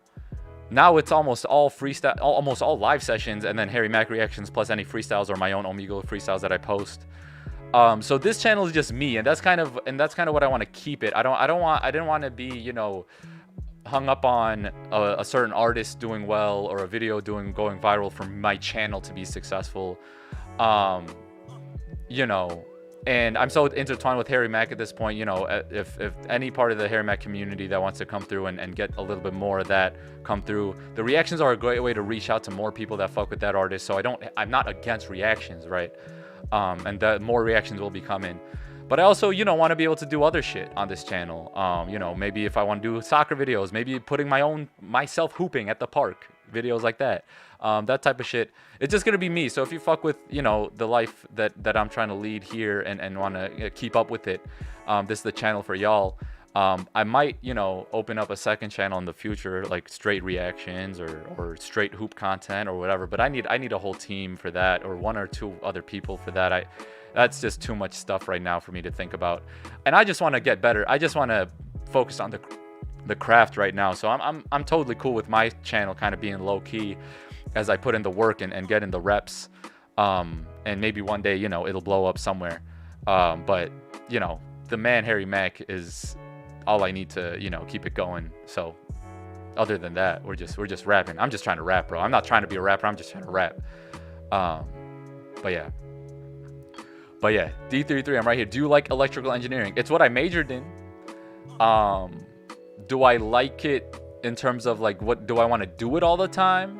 Now it's almost all freestyle, almost all live sessions, and then Harry Mack reactions plus any freestyles or my own Omegle freestyles that I post. So this channel is just me, and that's kind of what I want to keep it. I didn't want to be, hung up on a certain artist doing well or a video going viral for my channel to be successful. um and I'm so intertwined with Harry Mack at this point. If any part of the Harry Mack community that wants to come through and get a little bit more of that come through, the reactions are a great way to reach out to more people that fuck with that artist. So I'm not against reactions, right? And that more reactions will be coming. But I also, want to be able to do other shit on this channel. Maybe if I want to do soccer videos, maybe putting myself hooping at the park, videos like that. That type of shit. It's just going to be me. So if you fuck with, the life that I'm trying to lead here and want to keep up with it, this is the channel for y'all. I might, open up a second channel in the future, like straight reactions or straight hoop content or whatever. But I need a whole team for that, or one or two other people for that. That's just too much stuff right now for me to think about. And I just want to get better. I just want to focus on the craft right now. So I'm totally cool with my channel kind of being low key as I put in the work and get in the reps. And maybe one day, it'll blow up somewhere. But the man Harry Mack is all I need to, keep it going. So other than that, we're just rapping. I'm just trying to rap, bro. I'm not trying to be a rapper. I'm just trying to rap. But yeah, D33, I'm right here. Do you like electrical engineering? It's what I majored in. Do I like it in terms of like, what do I want to do it all the time?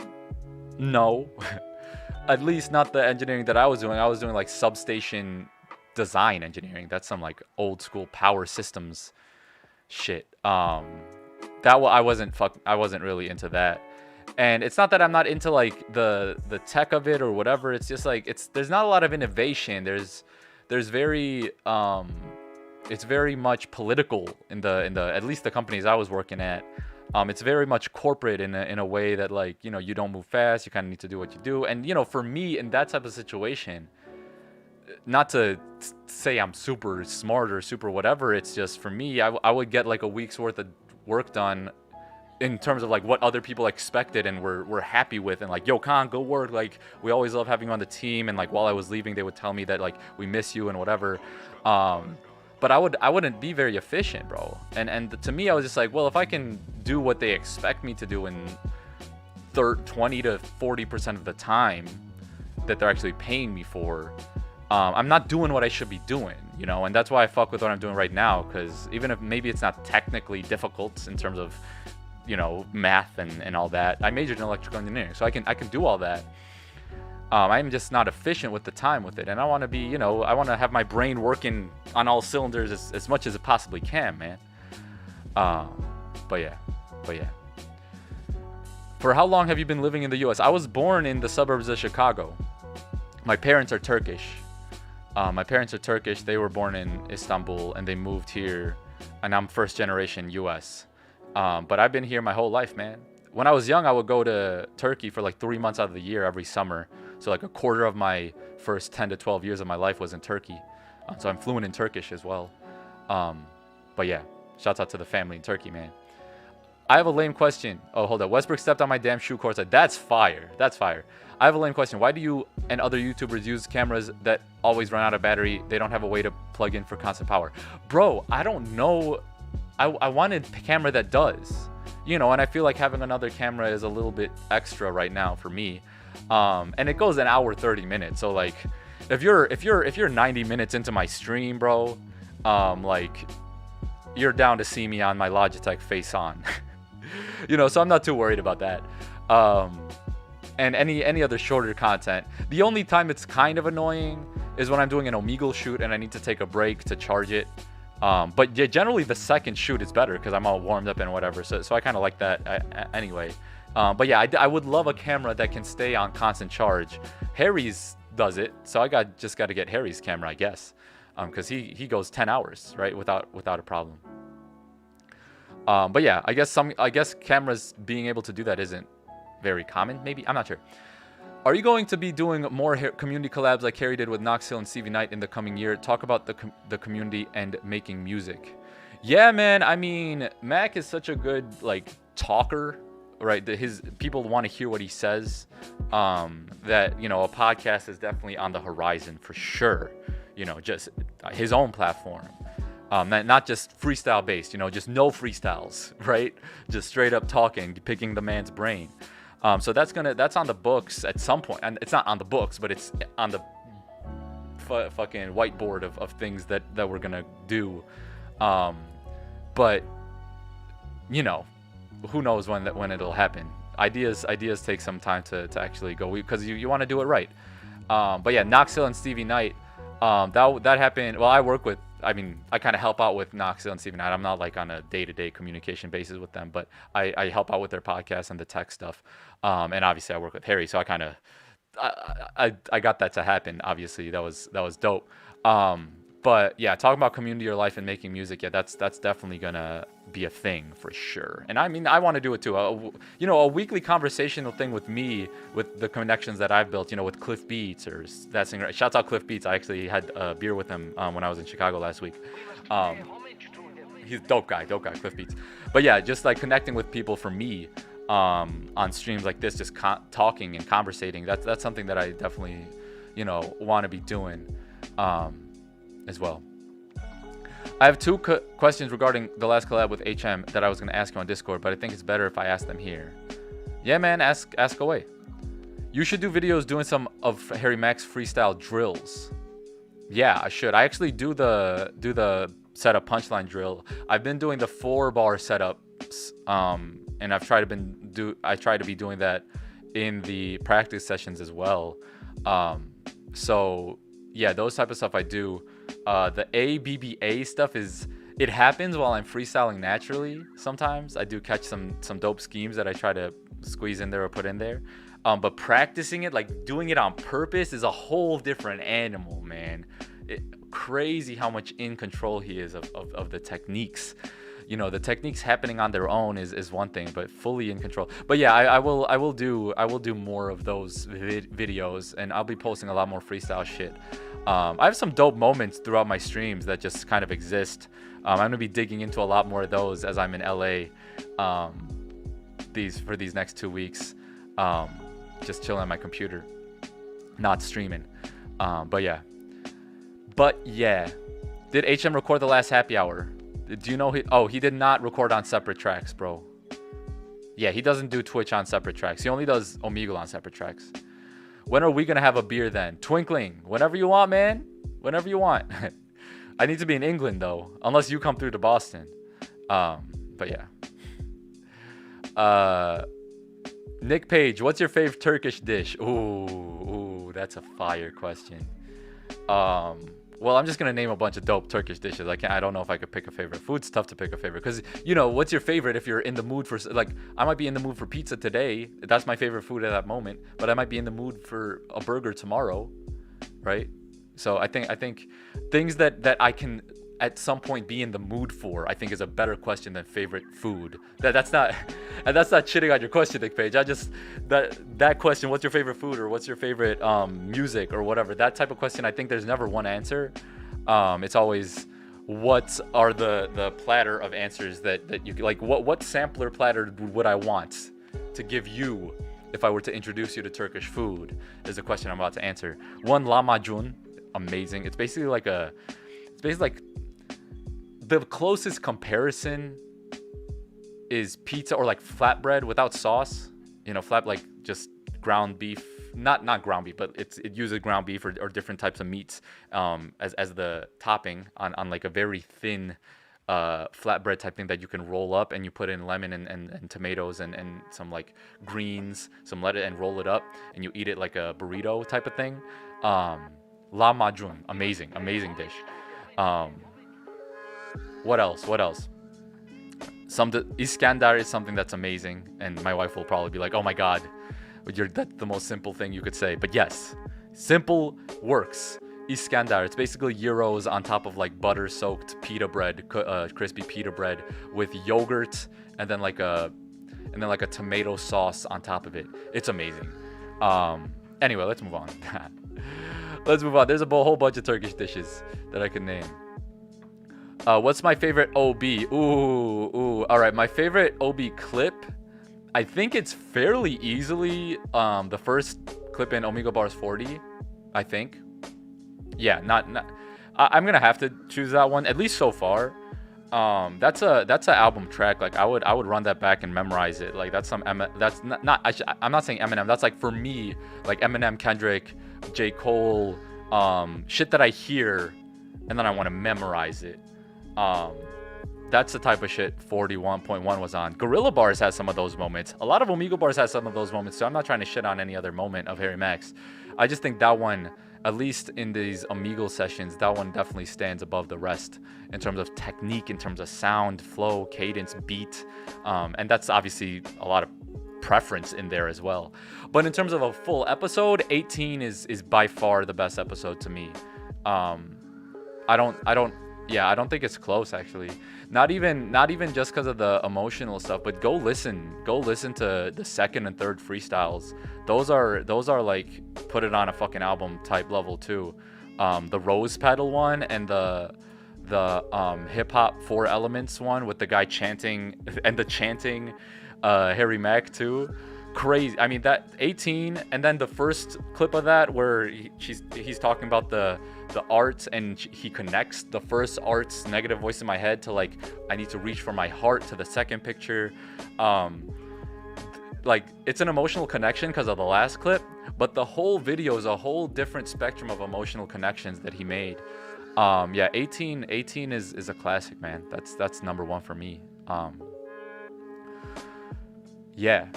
No. At least not the engineering that I was doing. I was doing like substation design engineering. That's some like old school power systems shit. I wasn't really into that. And it's not that I'm not into like the tech of it or whatever. It's just like there's not a lot of innovation. There's very it's very much political in the at least the companies I was working at. It's very much corporate in a way that, like, you don't move fast. You kind of need to do what you do. And for me in that type of situation, not to say I'm super smart or super whatever, it's just for me, I would get like a week's worth of work done in terms of like what other people expected and were happy with, and like, yo, Khan, go work. Like, we always love having you on the team. And like while I was leaving, they would tell me that like, we miss you and whatever. But I wouldn't be very efficient, bro. And to me, I was just like, well, if I can do what they expect me to do in 20 to 40% of the time that they're actually paying me for, I'm not doing what I should be doing, and that's why I fuck with what I'm doing right now. Because even if maybe it's not technically difficult in terms of math and all that, I majored in electrical engineering, so I can do all that. I'm just not efficient with the time with it, and I want to be, I want to have my brain working on all cylinders as much as it possibly can, man. But yeah. For how long have you been living in the U.S.? I was born in the suburbs of Chicago. My parents are Turkish. They were born in Istanbul and they moved here, and I'm first generation U.S. But I've been here my whole life, man. When I was young, I would go to Turkey for like 3 months out of the year every summer. So like a quarter of my first 10 to 12 years of my life was in Turkey. So I'm fluent in Turkish as well. But yeah, shouts out to the family in Turkey, man. I have a lame question. Oh, hold up. Westbrook stepped on my damn shoe course. That's fire. I have a lame question. Why do you and other YouTubers use cameras that always run out of battery? They don't have a way to plug in for constant power. Bro, I don't know. I wanted a camera that does. And I feel like having another camera is a little bit extra right now for me. And it goes an hour 30 minutes. So like if you're 90 minutes into my stream, bro, like you're down to see me on my Logitech face on. So I'm not too worried about that. And any other shorter content. The only time it's kind of annoying is when I'm doing an Omegle shoot and I need to take a break to charge it. But yeah, generally the second shoot is better because I'm all warmed up and whatever. So I kind of like that anyway. But yeah, I would love a camera that can stay on constant charge. Harry's does it, so I just got to get Harry's camera, I guess, because he goes 10 hours right without a problem. But yeah, I guess cameras being able to do that isn't very common. Maybe, I'm not sure. Are you going to be doing more community collabs like Harry did with Knox Hill and CV Knight in the coming year? Talk about the community and making music. Yeah, man. I mean, Mac is such a good like talker, right? His people want to hear what he says. That a podcast is definitely on the horizon for sure. just his own platform. Not just freestyle based, just no freestyles, right? Just straight up talking, picking the man's brain. So that's on the books at some point, and it's not on the books, but it's on the fucking whiteboard of things that we're gonna do. But who knows when it'll happen. Ideas take some time to actually go, because you want to do it right. But yeah, Knoxhill and Stevie Knight, that happened. Well, I kind of help out with Knoxhill and Stevie Knight. I'm not like on a day-to-day communication basis with them, but I help out with their podcast and the tech stuff. And obviously I work with Harry, so I got that to happen. Obviously that was dope. But yeah, talking about community or life and making music, yeah, that's definitely gonna be a thing for sure. And I want to do it too. A weekly conversational thing with me, with the connections that I've built, with Cliff Beats or that singer. Shouts out Cliff Beats. I actually had a beer with him when I was in Chicago last week. He's dope guy, Cliff Beats. But yeah, just like connecting with people for me on streams like this, just talking and conversating. That's something that I definitely, want to be doing as well. I have two questions regarding the last collab with HM that I was going to ask you on Discord, but I think it's better if I ask them here. Yeah, man, ask away. You should do videos doing some of Harry Mack's freestyle drills. Yeah, I should. I actually do the setup punchline drill. I've been doing the 4-bar setups, and I try to be doing that in the practice sessions as well. So yeah, those type of stuff I do. The ABBA stuff it happens while I'm freestyling naturally. Sometimes I do catch some dope schemes that I try to squeeze in there or put in there. But practicing it, like doing it on purpose, is a whole different animal, man. Crazy how much in control he is of the techniques. The techniques happening on their own is one thing, but fully in control. But yeah, I will do more of those videos, and I'll be posting a lot more freestyle shit. I have some dope moments throughout my streams that just kind of exist. I'm gonna be digging into a lot more of those as I'm in LA for these next 2 weeks. Just chilling on my computer, not streaming. But yeah, did HM record the last happy hour? Do you know he did not record on separate tracks, bro. Yeah, he doesn't do Twitch on separate tracks. He only does Omegle on separate tracks. When are we gonna have a beer then? Twinkling, whenever you want, man. Whenever you want. I need to be in England though, unless you come through to Boston. But yeah. Nick Page, what's your favorite Turkish dish? Ooh, that's a fire question. Well, I'm just gonna name a bunch of dope Turkish dishes. I don't know if I could pick a favorite. Food's tough to pick a favorite because what's your favorite if you're in the mood for, like, I might be in the mood for pizza today. That's my favorite food at that moment, but I might be in the mood for a burger tomorrow, right? So I think things that I can at some point be in the mood for, I think, is a better question than favorite food. That's not shitting on your question, Nick Page. That question, what's your favorite food or what's your favorite music or whatever, that type of question, I think there's never one answer. It's always what are the platter of answers that you like. What sampler platter would I want to give you if I were to introduce you to Turkish food is the question I'm about to answer. One, lahmacun, amazing. It's basically like the closest comparison is pizza or like flatbread without sauce. Like just ground beef, not ground beef, but it uses ground beef or different types of meats as the topping on like a very thin flatbread type thing that you can roll up, and you put in lemon and tomatoes and some like greens, some lettuce, and roll it up, and you eat it like a burrito type of thing. Lahmacun, amazing dish. What else? Iskandar is something that's amazing, and my wife will probably be like, "Oh my God, that's the most simple thing you could say." But yes, simple works. Iskandar, it's basically gyros on top of like butter-soaked pita bread, crispy pita bread with yogurt, and then like a tomato sauce on top of it. It's amazing. Anyway, let's move on. There's a whole bunch of Turkish dishes that I could name. What's my favorite OB? Ooh. All right, my favorite OB clip, I think it's fairly easily the first clip in Omegle Bars 40, I think. Yeah, not I'm gonna have to choose that one, at least so far. That's a album track. Like I would run that back and memorize it. Like that's that's not I'm not saying Eminem. That's like for me, like Eminem, Kendrick, J. Cole, shit that I hear and then I want to memorize it. That's the type of shit 41.1 was on. Gorilla Bars has some of those moments. A lot of Omegle Bars has some of those moments, so I'm not trying to shit on any other moment of Harry Max. I just think that one, at least in these Omegle sessions, that one definitely stands above the rest in terms of technique, in terms of sound, flow, cadence, beat. And that's obviously a lot of preference in there as well. But in terms of a full episode, 18 is by far the best episode to me. I don't think it's close actually. Not even just because of the emotional stuff, but go listen to the second and third freestyles. Those are like put it on a fucking album type level too. The Rose Petal one and the hip hop 4 elements one with the guy chanting and the chanting Harry Mack too. Crazy. I mean, that 18 and then the first clip of that where he's talking about the arts and he connects the first art's negative voice in my head to like I need to reach for my heart to the second picture. Like it's an emotional connection because of the last clip, but the whole video is a whole different spectrum of emotional connections that he made. 18 is a classic, man. That's number one for me. Yeah.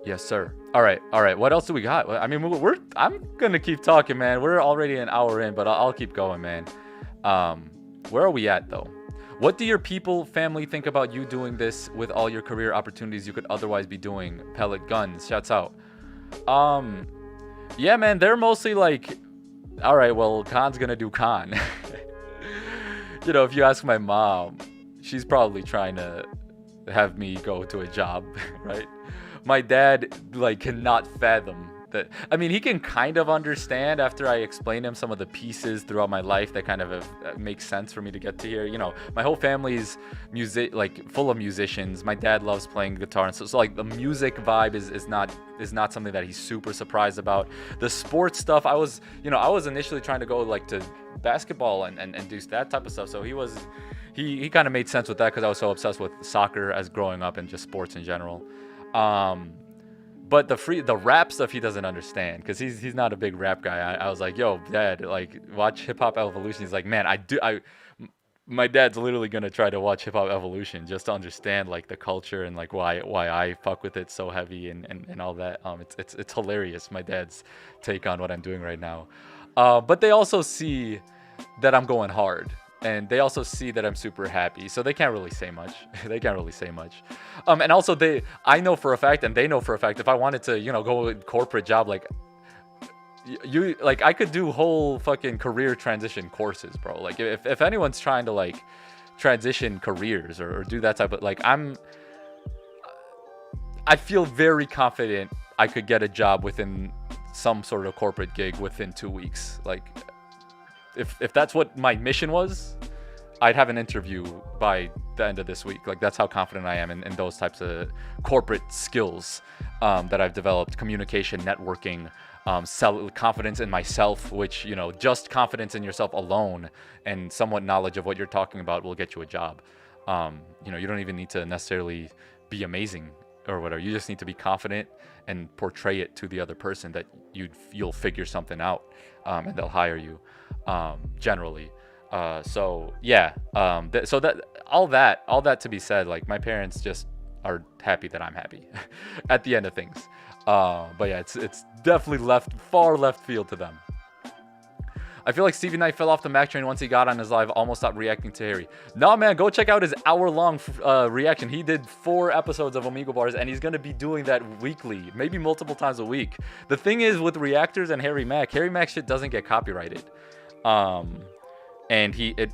Yes, sir. All right. What else do we got? I mean, I'm gonna keep talking, man. We're already an hour in, but I'll keep going, man. Where are we at though? What do your family think about you doing this with all your career opportunities you could otherwise be doing? Pellet Guns, shouts out. Yeah, man. They're mostly like, all right, well, Khan's gonna do Khan. You know, if you ask my mom, she's probably trying to have me go to a job, right? My dad like cannot fathom that. I mean, he can kind of understand after I explain him some of the pieces throughout my life that kind of makes sense for me to get to here. You know, my whole family's full of musicians. My dad loves playing guitar, and so like the music vibe is not something that he's super surprised about. The sports stuff, I was initially trying to go like to basketball and do that type of stuff. So he kind of made sense with that because I was so obsessed with soccer as growing up and just sports in general. But the rap stuff he doesn't understand because he's not a big rap guy. I was like, yo, Dad, like watch Hip Hop Evolution. He's like, man, my dad's literally gonna try to watch Hip Hop Evolution just to understand like the culture and like why I fuck with it so heavy and all that. It's hilarious, my dad's take on what I'm doing right now. But they also see that I'm going hard. And they also see that I'm super happy, so they can't really say much. And also I know for a fact, and they know for a fact, if I wanted to, go a corporate job, like I could do whole fucking career transition courses, bro. Like if anyone's trying to like transition careers or do that type of like, I feel very confident I could get a job within some sort of corporate gig within 2 weeks. Like, if that's what my mission was, I'd have an interview by the end of this week. Like that's how confident I am in those types of corporate skills that I've developed: communication, networking, confidence in myself, which, just confidence in yourself alone and somewhat knowledge of what you're talking about will get you a job. You don't even need to necessarily be amazing or whatever. You just need to be confident and portray it to the other person that you'll figure something out, and they'll hire you. Generally. So that all that to be said, like my parents just are happy that I'm happy at the end of things. But yeah, it's definitely far left field to them. I feel like Stevie Knight fell off the Mac train once he got on his live, almost stopped reacting to Harry. No, man, go check out his hour-long reaction. He did 4 episodes of Omegle Bars, and he's going to be doing that weekly, maybe multiple times a week. The thing is with reactors and Harry Mack shit doesn't get copyrighted. And it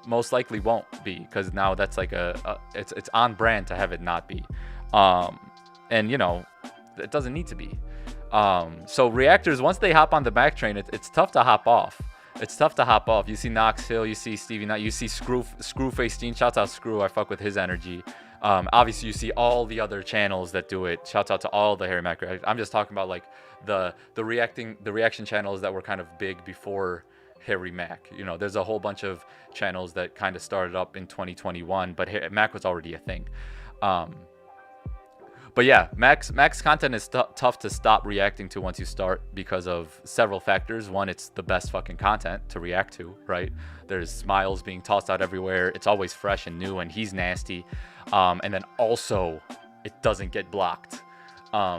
most likely won't be, because now that's like it's on brand to have it not be. And it doesn't need to be. So reactors, once they hop on the Mac train, it's tough to hop off. You see Knox Hill, you see Stevie Knight, you see Screwface Dean. Shouts out Screw, I fuck with his energy. Obviously, you see all the other channels that do it. Shouts out to all the Harry Mack. I'm just talking about like the reaction channels that were kind of big before Harry Mack. You know, there's a whole bunch of channels that kind of started up in 2021, but Mack was already a thing. But yeah, Max content is tough to stop reacting to once you start because of several factors. One, it's the best fucking content to react to, right? There's smiles being tossed out everywhere. It's always fresh and new, and he's nasty. And then also, it doesn't get blocked.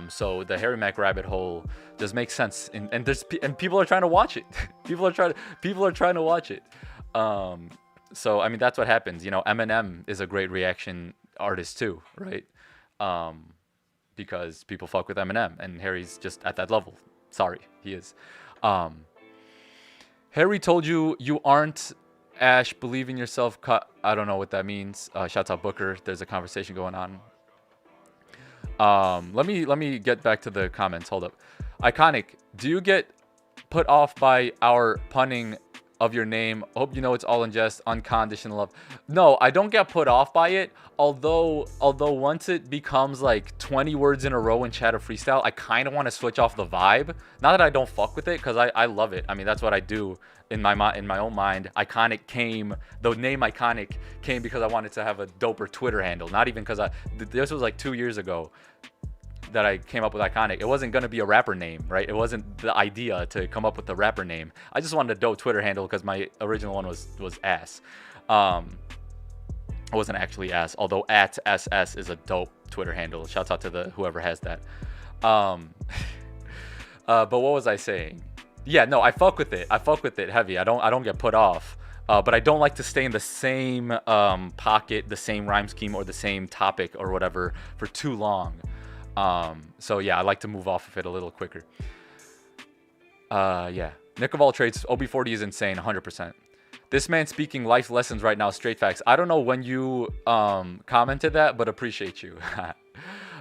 So the Harry Mack rabbit hole just makes sense, and people are trying to watch it. people are trying to watch it. So I mean, that's what happens. You know, Eminem is a great reaction artist too, right? Because people fuck with Eminem, and Harry's just at that level. Sorry, he is. Harry told you aren't Ash. Believe in yourself. I don't know what that means. Shouts out Booker. There's a conversation going on. Let me get back to the comments. Hold up. iKaanic, do you get put off by our punning of your name? Hope you know it's all in jest. Unconditional love. No, I don't get put off by it. Although once it becomes like 20 words in a row in chat or freestyle, I kind of want to switch off the vibe. Not that I don't fuck with it, because I love it. I mean, that's what I do in my own mind. The name iKaanic came because I wanted to have a doper Twitter handle. Not even because this was like 2 years ago that I came up with iKaanic. It wasn't going to be a rapper name, right? It wasn't the idea to come up with a rapper name. I just wanted a dope Twitter handle because my original one was ass. It wasn't actually ass, although @SS is a dope Twitter handle. Shouts out to whoever has that. But what was I saying? Yeah, no, I fuck with it. I fuck with it heavy. I don't get put off. But I don't like to stay in the same pocket, the same rhyme scheme, or the same topic or whatever for too long. So yeah, I like to move off of it a little quicker. Yeah. Nick of all trades, OB40 is insane, 100%. This man speaking life lessons right now, straight facts. I don't know when you commented that, but appreciate you.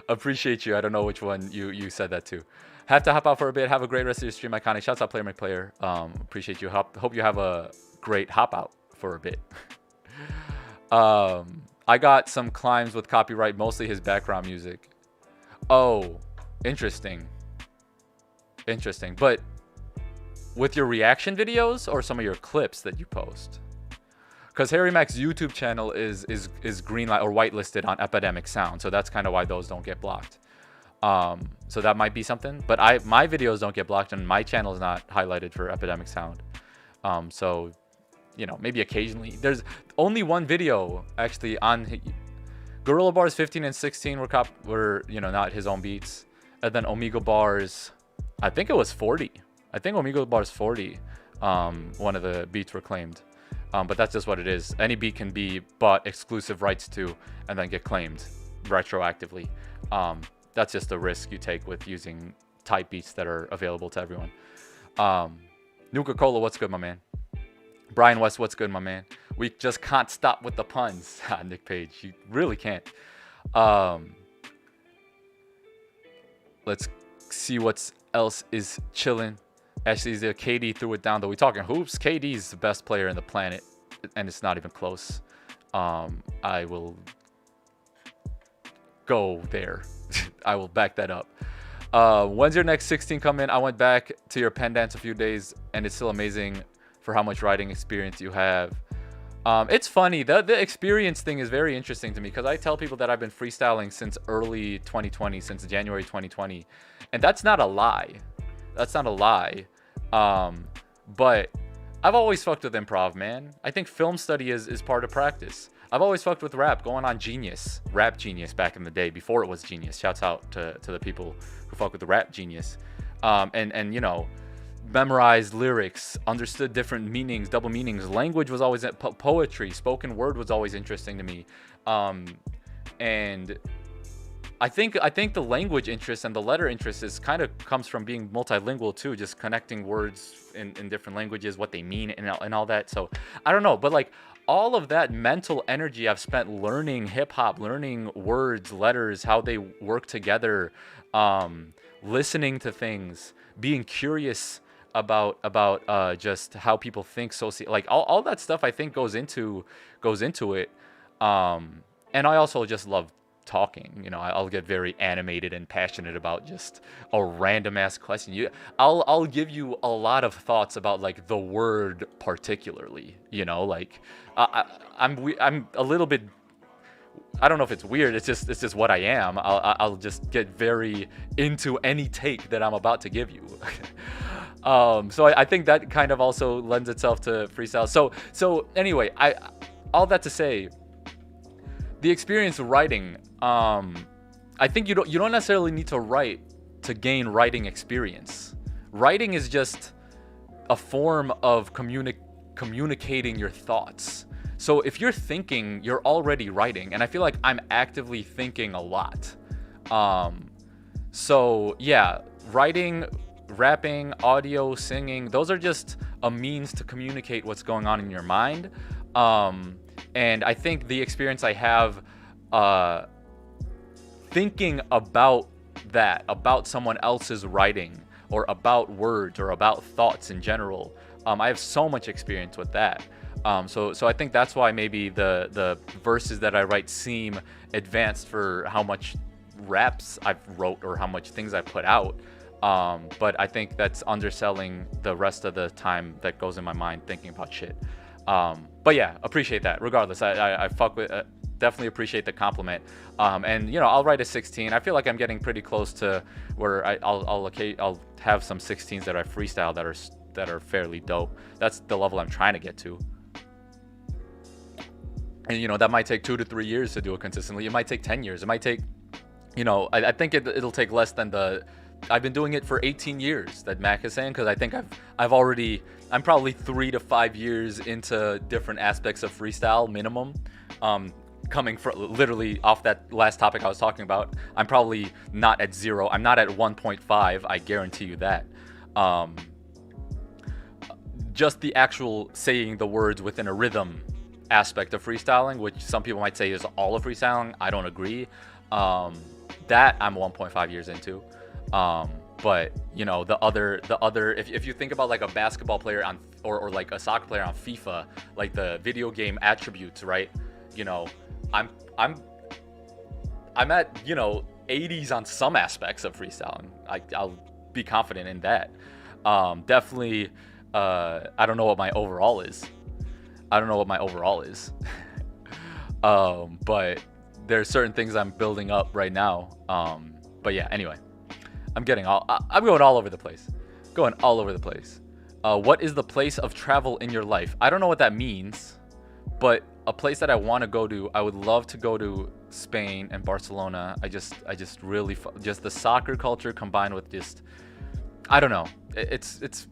Appreciate you. I don't know which one you said that to. Have to hop out for a bit. Have a great rest of your stream, iKaanic. Shouts out, player, my player. Appreciate you. Hope you have a great hop out for a bit. I got some climbs with copyright, mostly his background music. Oh, interesting. Interesting. But with your reaction videos or some of your clips that you post? Because Harry Mack's YouTube channel is green light or whitelisted on Epidemic Sound, so that's kind of why those don't get blocked. So that might be something. But my videos don't get blocked, and my channel is not highlighted for Epidemic Sound. So, you know, maybe occasionally. There's only one video actually on Gorilla Bars 15 and 16 were you know, not his own beats, and then Omega Bars, I think it was 40. I think Omega Bars 40, one of the beats were claimed. But that's just what it is. Any beat can be bought exclusive rights to and then get claimed retroactively. That's just the risk you take with using type beats that are available to everyone. Nuka-Cola, what's good, my man? Brian West, what's good, my man? We just can't stop with the puns. Nick Page, you really can't. Let's see what else is chilling. Actually, KD threw it down, though. We talking hoops? KD's the best player in the planet, and it's not even close. I will go there. I will back that up. When's your next 16 come in? I went back to your pen dance a few days, and it's still amazing for how much writing experience you have. It's funny. The experience thing is very interesting to me because I tell people that I've been freestyling since early 2020, since January 2020. And that's not a lie. That's not a lie. But I've always fucked with improv, man. I think film study is part of practice. I've always fucked with rap, going on Genius, Rap Genius back in the day, before it was Genius. Shouts out to the people who fuck with the Rap Genius. And you know, memorized lyrics, understood different meanings, double meanings. Language was always poetry, spoken word was always interesting to me. And I think the language interest and the letter interest is kind of comes from being multilingual too, just connecting words in different languages, what they mean and all that. So I don't know, but like all of that mental energy I've spent learning hip hop, learning words, letters, how they work together, listening to things, being curious about just how people think, like all that stuff I think goes into it. And I also just love talking. You know, I'll get very animated and passionate about just a random ass question. I'll give you a lot of thoughts about like the word particularly. You know, like I'm a little bit. I don't know if it's weird. It's just what I am. I'll just get very into any take that I'm about to give you. So I think that kind of also lends itself to freestyle. So anyway, all that to say, the experience writing, I think you don't necessarily need to write to gain writing experience. Writing is just a form of communicating your thoughts. So if you're thinking, you're already writing, and I feel like I'm actively thinking a lot. So yeah, writing, rapping, audio, singing, those are just a means to communicate what's going on in your mind. And I think the experience I have thinking about that, about someone else's writing, or about words, or about thoughts in general, I have so much experience with that. So I think that's why maybe the verses that I write seem advanced for how much raps I've wrote or how much things I put out. But I think that's underselling the rest of the time that goes in my mind thinking about shit. But yeah, appreciate that. Regardless, I fuck with, definitely appreciate the compliment. And you know, I'll write a 16. I feel like I'm getting pretty close to where I'll have some 16s that I freestyle that are fairly dope. That's the level I'm trying to get to. And you know, that might take 2 to 3 years to do it consistently. It might take 10 years. It might take, you know, I think it'll take less than I've been doing it for 18 years that Mac is saying, because I think I'm probably 3 to 5 years into different aspects of freestyle minimum. Coming from literally off that last topic I was talking about, I'm probably not at 0. I'm not at 1.5. I guarantee you that. Just the actual saying the words within a rhythm aspect of freestyling, which some people might say is all of freestyling, I don't agree. That I'm 1.5 years into. But you know, the other if you think about like a basketball player on or like a soccer player on FIFA, like the video game attributes, right? You know, I'm at, you know, 80s on some aspects of freestyling. I'll be confident in that. Definitely I don't know what my overall is. But there's certain things I'm building up right now. But yeah, anyway, I'm going all over the place. What is the place of travel in your life? I don't know what that means, but a place that I want to go to, I would love to go to Spain and Barcelona. I just really just the soccer culture combined with just, I don't know. It's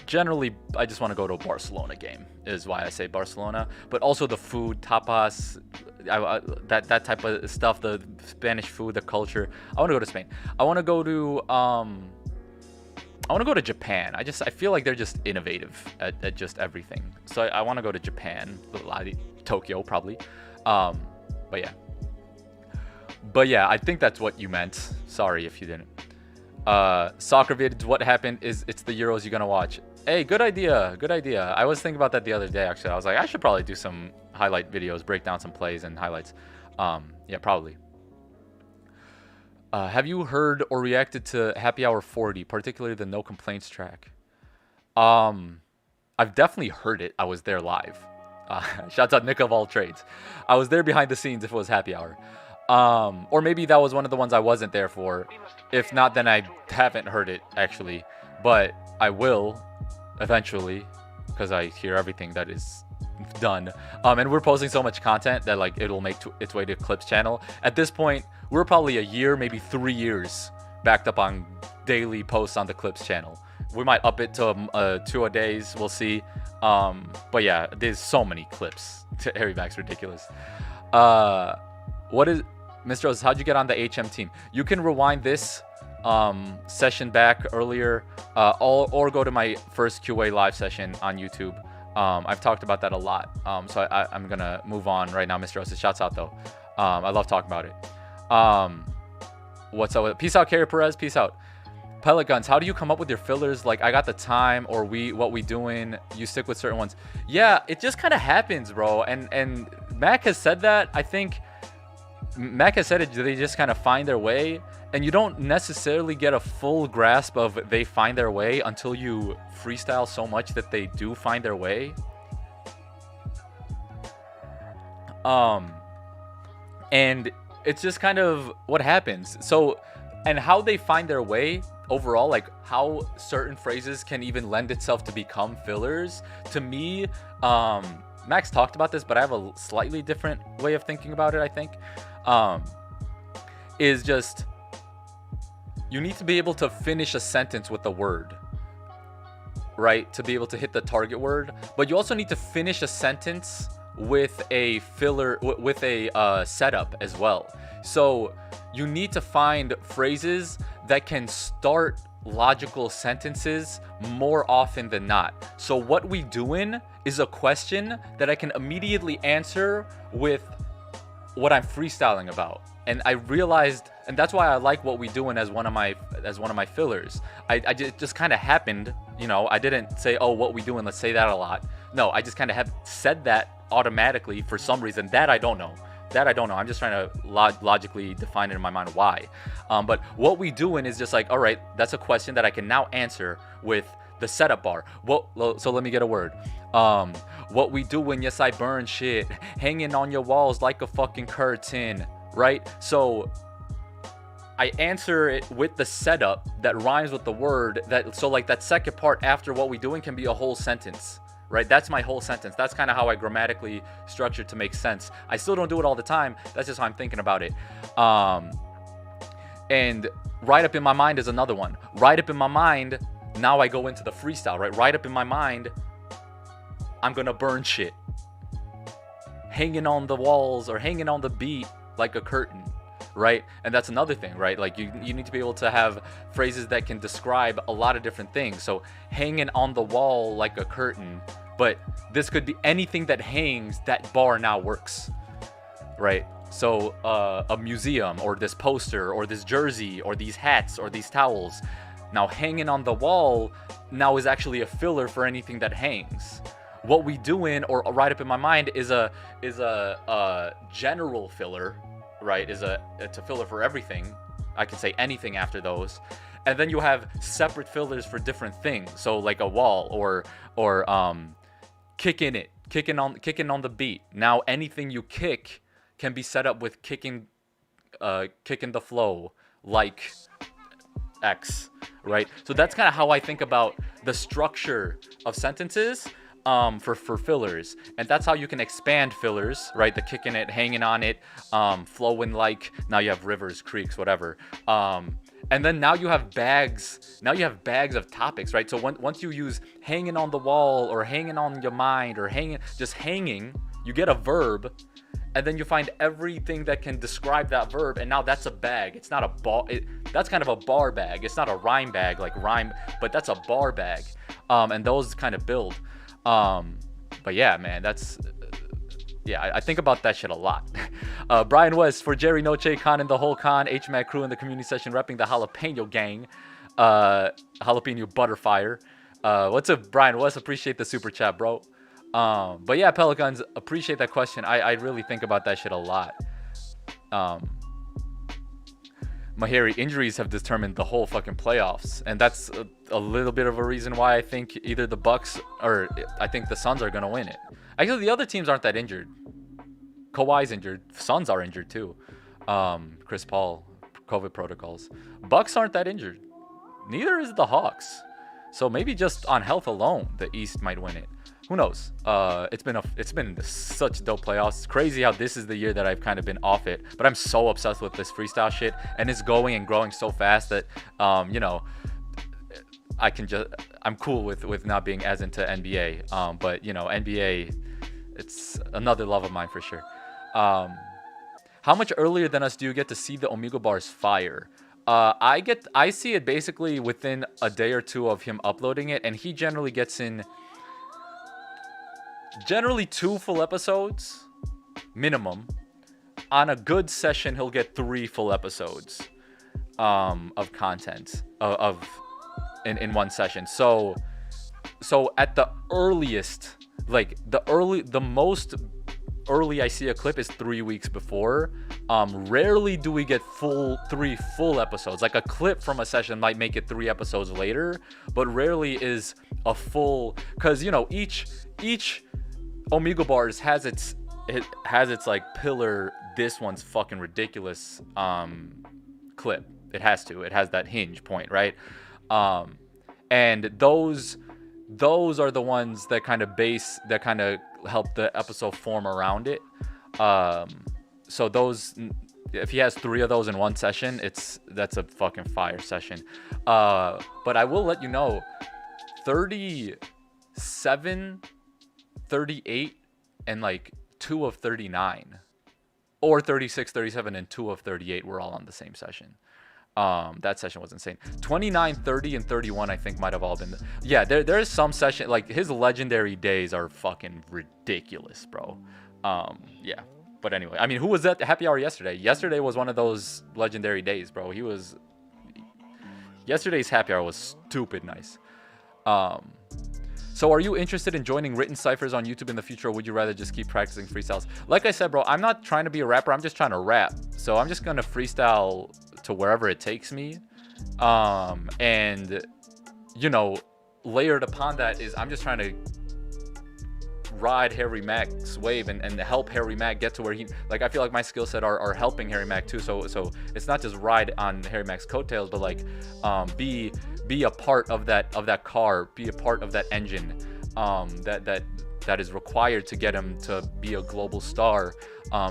generally, I just want to go to a Barcelona game is why I say Barcelona, but also the food, tapas, that type of stuff, the Spanish food, the culture. I want to go to Spain. I want to go to Japan. I feel like they're just innovative at just everything. So I want to go to Japan, Tokyo probably. But yeah, I think that's what you meant. Sorry if you didn't. Soccer vids, what happened is it's the Euros you're gonna watch. Hey, good idea. I was thinking about that the other day, actually. I was like, I should probably do some highlight videos, break down some plays and highlights. Yeah, probably. Have you heard or reacted to Happy Hour 40, particularly the No Complaints track? I've definitely heard it. I was there live. Shouts out Nick of all trades. I was there behind the scenes if it was Happy Hour. Or maybe that was one of the ones I wasn't there for. If not, then I haven't heard it, actually. But I will eventually, because I hear everything that is done. And we're posting so much content that like it'll make its way to Clips channel. At this point, we're probably a year, maybe 3 years backed up on daily posts on the Clips channel. We might up it to 2 a days. We'll see. But yeah, there's so many clips. Harry Mac's ridiculous. What is Mr. Rose? How'd you get on the HM team? You can rewind this session back earlier, or go to my first QA live session on YouTube. I've talked about that a lot. So I'm gonna move on right now, Mr. Rose. Shouts out though. I love talking about it. What's up with it? Peace out, Carrie Perez. Peace out. Pellet guns, how do you come up with your fillers? Like, I got the time, or what we doing? You stick with certain ones. Yeah, it just kind of happens, bro. And Mac has said that. I think Mac has said it, they just kind of find their way, and you don't necessarily get a full grasp of they find their way until you freestyle so much that they do find their way. And it's just kind of what happens. So, and how they find their way overall, like how certain phrases can even lend itself to become fillers. To me, Max talked about this, but I have a slightly different way of thinking about it, I think. Is just, you need to be able to finish a sentence with a word, right? To be able to hit the target word. But you also need to finish a sentence with a filler, with a setup as well. So you need to find phrases that can start logical sentences more often than not. So what we doing is a question that I can immediately answer with what I'm freestyling about. And I realized, and that's why I like what we doing as one of my fillers. I just kind of happened, you know. I didn't say, oh, what we doing, let's say that a lot. No, I just kind of have said that automatically for some reason that I don't know. I'm just trying to logically define it in my mind why. But what we doing is just like, all right, that's a question that I can now answer with the setup bar. So let me get a word. What we doing? Yes, I burn shit, hanging on your walls like a fucking curtain, right? So I answer it with the setup that rhymes with the word. So like that second part after what we doing can be a whole sentence. Right, that's my whole sentence. That's kind of how I grammatically structure to make sense. I still don't do it all the time. That's just how I'm thinking about it. And right up in my mind is another one. Right up in my mind, now I go into the freestyle. Right up in my mind, I'm gonna burn shit, hanging on the walls or hanging on the beat like a curtain. Right, and that's another thing, right? Like you need to be able to have phrases that can describe a lot of different things. So hanging on the wall like a curtain, but this could be anything that hangs. That bar now works, right? So a museum or this poster or this jersey or these hats or these towels. Now hanging on the wall now is actually a filler for anything that hangs. What we doing, or right up in my mind, is a general filler. Right, it's a filler for everything. I can say anything after those, and then you have separate fillers for different things. So like a wall or kicking on the beat. Now anything you kick can be set up with kicking the flow like X, right? So that's kind of how I think about the structure of sentences. For fillers, and that's how you can expand fillers, right? The kicking it, hanging on it, flowing like. Now you have rivers, creeks, whatever, and then now you have bags. Now you have bags of topics, right? So once you use hanging on the wall or hanging on your mind or just hanging, you get a verb, and then you find everything that can describe that verb, and now that's a bag. It's not a bar. That's kind of a bar bag. It's not a rhyme bag like rhyme, but that's a bar bag, and those kind of build. But yeah, man, that's I think about that shit a lot. Brian West, for Jerry Noche, Khan and the whole Khan, HMAC crew in the community session repping the jalapeno gang, jalapeno butterfire. What's up, Brian West? Appreciate the super chat, bro. But yeah, Pelicans, appreciate that question. I really think about that shit a lot. Mahiri, injuries have determined the whole fucking playoffs, and that's a little bit of a reason why I think either the Bucks or I think the Suns are gonna win it. Actually, the other teams aren't that injured. Kawhi's injured. Suns are injured too. Chris Paul, COVID protocols. Bucks aren't that injured. Neither is the Hawks. So maybe just on health alone, the East might win it. Who knows? It's been such dope playoffs. It's crazy how this is the year that I've kind of been off it, but I'm so obsessed with this freestyle shit, and it's going and growing so fast that you know, I'm cool with not being as into NBA. But you know, NBA, it's another love of mine for sure. How much earlier than us do you get to see the Omegle bars fire? I see it basically within a day or two of him uploading it, and he generally gets in. Generally 2 full episodes minimum. On a good session, he'll get 3 full episodes of content in one session. So at the earliest, like the most early I see a clip is 3 weeks before. Rarely do we get three full episodes. Like a clip from a session might make it 3 episodes later, but rarely is a full, because each Omegle bars has its like pillar. This one's fucking ridiculous clip. It has that hinge point, right? And those are the ones that kind of help the episode form around it. So those, if he has 3 of those in one session, that's a fucking fire session. But I will let you know, 37, 38, and like 2 of 39, or 36, 37, and 2 of 38 were all on the same session. That session was insane. 29, 30, and 31 I think might have all been yeah, there's some session, like his legendary days are fucking ridiculous, bro. Yeah, but anyway, I mean, who was at happy hour yesterday? Yesterday was one of those legendary days, bro. Yesterday's happy hour was stupid nice. So are you interested in joining written ciphers on YouTube in the future, or would you rather just keep practicing freestyles? Like I said, bro, I'm not trying to be a rapper. I'm just trying to rap. So I'm just going to freestyle to wherever it takes me. And, layered upon that is I'm just trying to ride Harry Mack's wave and help Harry Mack get to where he, like, I feel like my skill set are helping Harry Mack too. So it's not just ride on Harry Mack's coattails, but like be a part of that car, be a part of that engine that is required to get him to be a global star.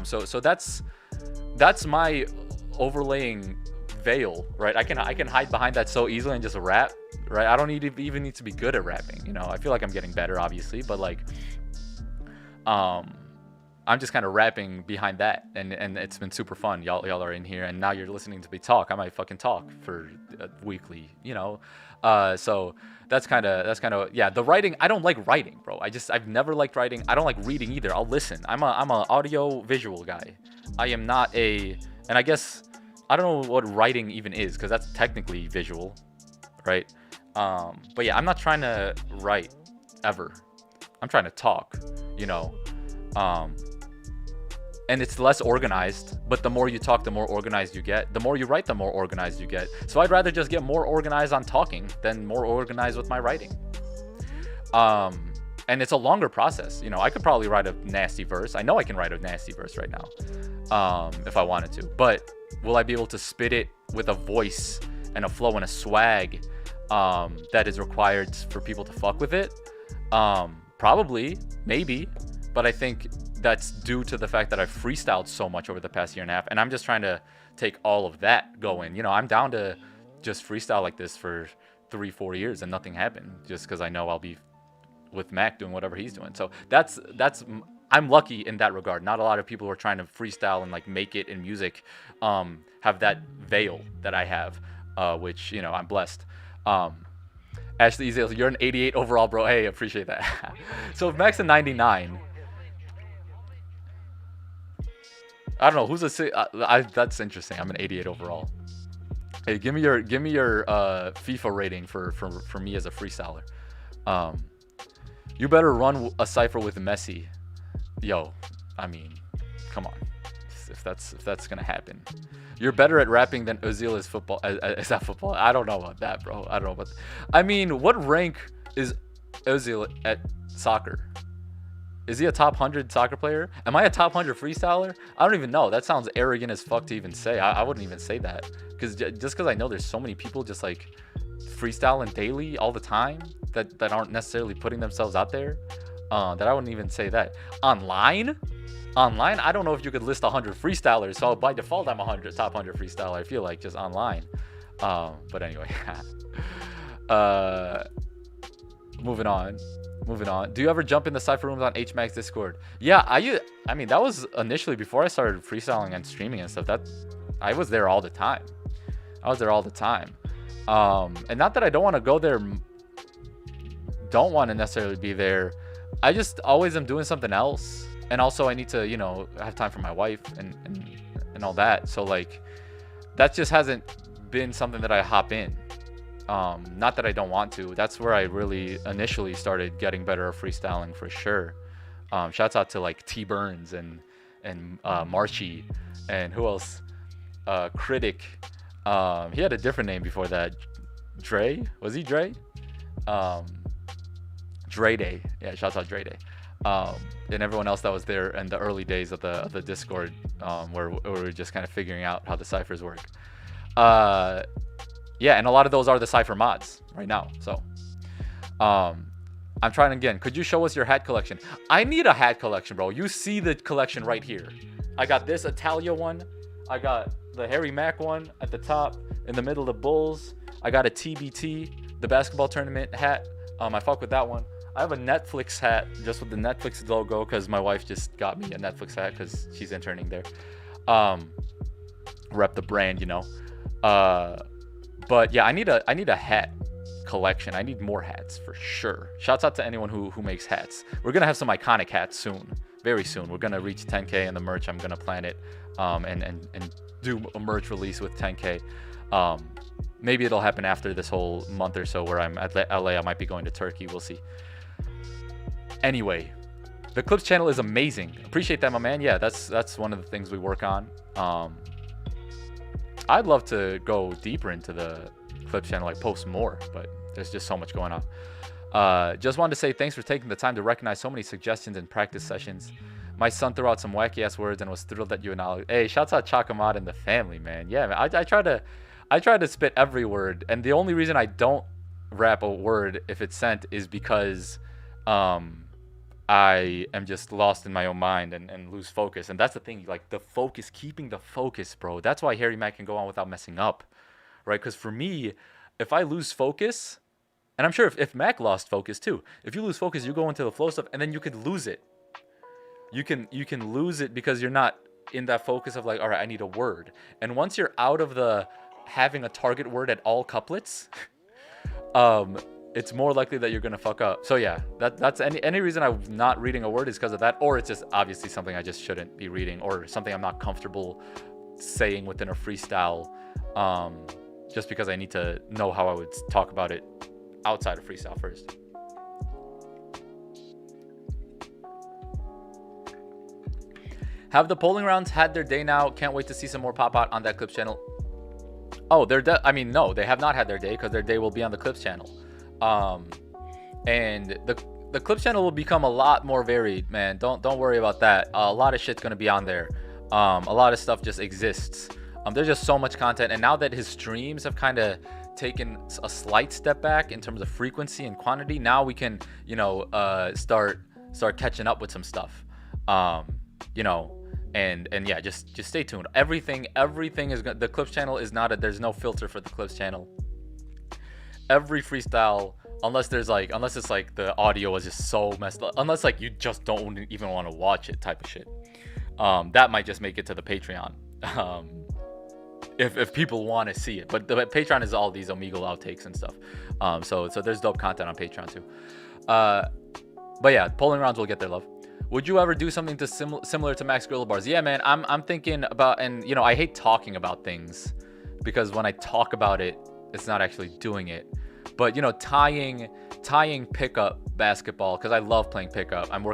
So that's my overlaying veil, right? I can hide behind that so easily and just rap, right? I don't even need to be good at rapping. I feel like I'm getting better, obviously, but like I'm just kind of rapping behind that, and it's been super fun. Y'all are in here, and now you're listening to me talk. I might fucking talk for weekly, so that's kind of yeah. The writing, I don't like writing, bro. I've never liked writing. I don't like reading either. I'll listen. I'm a audio visual guy. I am not and I guess I don't know what writing even is, because that's technically visual, right? But yeah, I'm not trying to write ever. I'm trying to talk, and it's less organized, but the more you talk, the more organized you get. The more you write, the more organized you get. So I'd rather just get more organized on talking than more organized with my writing. And it's a longer process. I could probably write a nasty verse. I know I can write a nasty verse right now, if I wanted to. But will I be able to spit it with a voice and a flow and a swag that is required for people to fuck with it? Probably, maybe. But I think that's due to the fact that I've freestyled so much over the past year and a half, and I'm just trying to take all of that going. I'm down to just freestyle like this for 3-4 years and nothing happened, just because I know I'll be with Mac doing whatever he's doing. So I'm lucky in that regard. Not a lot of people who are trying to freestyle and like make it in music have that veil that I have, which I'm blessed. Ashley Ezel, you're an 88 overall, bro. Hey, appreciate that. So if Mac's a 99, I don't know who's that's interesting. I'm an 88 overall. Hey, give me your FIFA rating for me as a freestyler. You better run a cipher with Messi. Yo, I mean, come on. If that's gonna happen, you're better at rapping than Ozil is football. Is that football? I don't know about that, bro. I don't know about. I mean, what rank is Ozil at soccer? Is he a top 100 soccer player? Am I a top 100 freestyler? I don't even know. That sounds arrogant as fuck to even say. I wouldn't even say that, because I know there's so many people just like freestyling daily all the time that aren't necessarily putting themselves out there, that I wouldn't even say that. Online, I don't know if you could list 100 freestylers. So by default, I'm top 100 freestyler. I feel like just online. But anyway, moving on. Do you ever jump in the cypher rooms on HMAX Discord? Yeah, I mean, that was initially before I started freestyling and streaming and stuff. That I was there all the time. And not that I don't want to go there, don't want to necessarily be there. I just always am doing something else. And also I need to, have time for my wife and all that. So like, that just hasn't been something that I hop in. Not that I don't want to. That's where I really initially started getting better at freestyling for sure. Shouts out to like T Burns and Marshy, and who else? Critic. He had a different name before that. Dre, was he Dre? Um, Dre Day. Yeah, shouts out Dre Day. And everyone else that was there in the early days of the Discord, where we were just kind of figuring out how the ciphers work. Yeah, and a lot of those are the cipher mods right now. So, I'm trying again. Could you show us your hat collection? I need a hat collection, bro. You see the collection right here. I got this Italia one. I got the Harry Mack one at the top. In the middle, the Bulls. I got a TBT, the basketball tournament hat. I fuck with that one. I have a Netflix hat just with the Netflix logo because my wife just got me a Netflix hat because she's interning there. Rep the brand, you know. But yeah, I need a hat collection. I need more hats for sure. Shouts out to anyone who makes hats. We're gonna have some iKaanic hats soon, very soon. We're gonna reach 10K and the merch. I'm gonna plan it, and do a merch release with 10K. Maybe it'll happen after this whole month or so where I'm at LA. I might be going to Turkey. We'll see. Anyway, the Clips channel is amazing. Appreciate that, my man. Yeah, that's one of the things we work on. I'd love to go deeper into the Clips channel, like post more, but there's just so much going on. Just wanted to say thanks for taking the time to recognize so many suggestions and practice sessions. My son threw out some wacky ass words and was thrilled that you acknowledged. Hey, shouts out Chakamat and the family, man. Yeah, man. I try to spit every word, and the only reason I don't rap a word if it's sent is because I am just lost in my own mind and lose focus. And that's the thing, like the focus, keeping the focus, bro. That's why Harry Mack can go on without messing up, right? Because for me, if I lose focus, and I'm sure if Mac lost focus too, if you lose focus, you go into the flow stuff, and then you could lose it. You can lose it because you're not in that focus of like, all right, I need a word. And once you're out of the having a target word at all couplets, it's more likely that you're gonna fuck up. So yeah, that's any reason I'm not reading a word is because of that, or it's just obviously something I just shouldn't be reading, or something I'm not comfortable saying within a freestyle, just because I need to know how I would talk about it outside of freestyle first. Have the polling rounds had their day now? Can't wait to see some more pop out on that Clips channel. Oh, I mean, no, they have not had their day because their day will be on the Clips channel. And the Clips channel will become a lot more varied, man. Don't worry about that. A lot of shit's gonna be on there. A lot of stuff just exists. There's just so much content, and now that his streams have kind of taken a slight step back in terms of frequency and quantity, now we can, start catching up with some stuff. And yeah, just stay tuned. Everything is the Clips channel is not there's no filter for the Clips channel. Every freestyle, unless it's like the audio is just so messed up, unless like you just don't even want to watch it type of shit, that might just make it to the Patreon, if people want to see it. But the Patreon is all these Omegle outtakes and stuff, so there's dope content on Patreon too. But yeah, polling rounds will get their love. Would you ever do something similar to Max Gorilla Bars? Yeah, man, I'm thinking about, and I hate talking about things because when I talk about it, it's not actually doing it. But tying pickup basketball, because I love playing pickup. I'm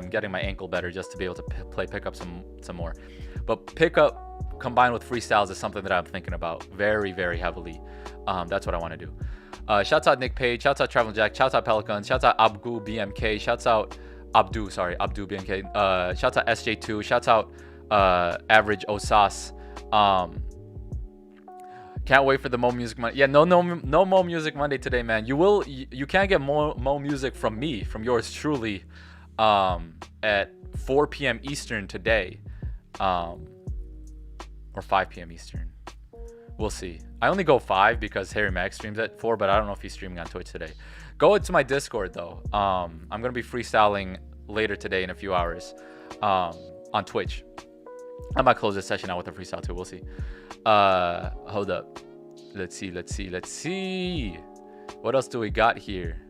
getting my ankle better just to be able to play pickup some more. But pickup combined with freestyles is something that I'm thinking about very, very heavily. That's what I want to do. Shouts out Nick Page, shouts out Travel Jack, shouts out Pelican, shouts out Abgu BMK, shouts out Abdu BMK, shouts out SJ2, shouts out Average Osas. Can't wait for the Mo Music Monday. Yeah, no Mo Music Monday today, man. You can get Mo Music from me, from yours truly, at 4 p.m. Eastern today, or 5 p.m. Eastern. We'll see. I only go 5 because Harry Mack streams at 4, but I don't know if he's streaming on Twitch today. Go into my Discord though. I'm gonna be freestyling later today in a few hours, on Twitch. I might close this session out with a freestyle too. We'll see. Hold up. Let's see. What else do we got here?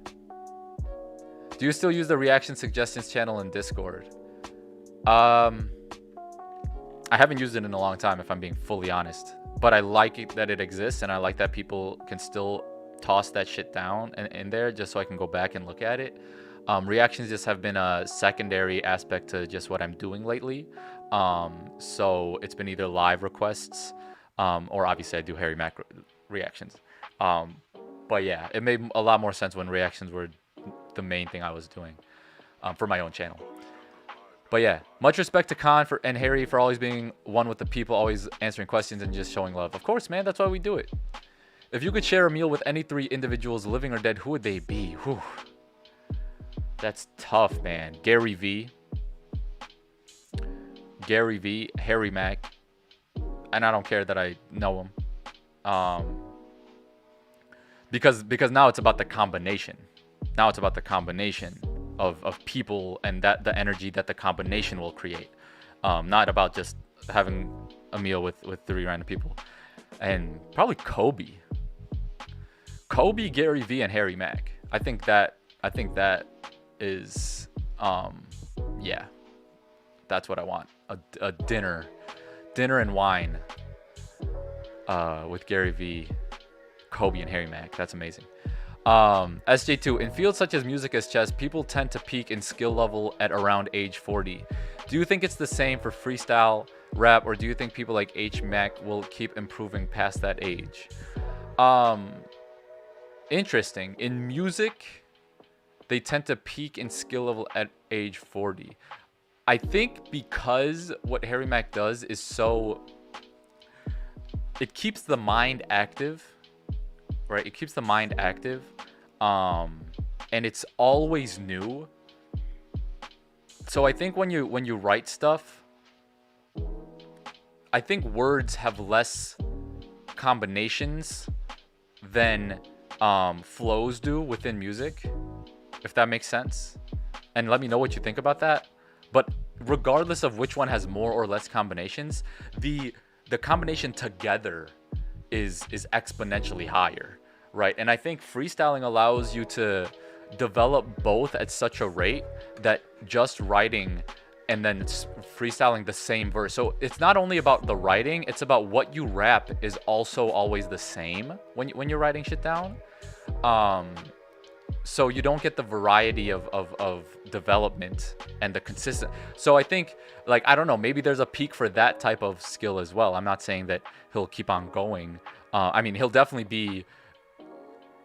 Do you still use the reaction suggestions channel in Discord? I haven't used it in a long time, if I'm being fully honest. But I like it that it exists, and I like that people can still toss that shit down in there just so I can go back and look at it. Reactions just have been a secondary aspect to just what I'm doing lately. So it's been either live requests, or obviously I do Harry Mack reactions. Um, but yeah, it made a lot more sense when reactions were the main thing I was doing, for my own channel. But yeah, much respect to Khan and Harry for always being one with the people, always answering questions and just showing love. Of course, man, that's why we do it. If you could share a meal with any 3 individuals, living or dead, who would they be? Whew. That's tough, man. Gary V, Harry Mack, and I don't care that I know him, because now it's about the combination. Now it's about the combination of people and that the energy that the combination will create. Not about just having a meal with 3 random people. And probably Kobe, Gary V, and Harry Mack. I think that is, yeah, that's what I want. A dinner and wine, with Gary V, Kobe, and Harry Mack. That's amazing. SJ2, in fields such as music as chess, people tend to peak in skill level at around age 40. Do you think it's the same for freestyle rap, or do you think people like H Mac will keep improving past that age? Interesting. In music, they tend to peak in skill level at age 40. I think because what Harry Mack does is it keeps the mind active, right? It keeps the mind active, and it's always new. So I think when you write stuff, I think words have less combinations than flows do within music, if that makes sense. And let me know what you think about that. But regardless of which one has more or less combinations, the combination together is exponentially higher, right? And I think freestyling allows you to develop both at such a rate that just writing and then freestyling the same verse. So it's not only about the writing, it's about what you rap is also always the same when you're writing shit down. So you don't get the variety of development and the consistent. So I think, like, I don't know, maybe there's a peak for that type of skill as well. I'm not saying that he'll keep on going. I mean, he'll definitely be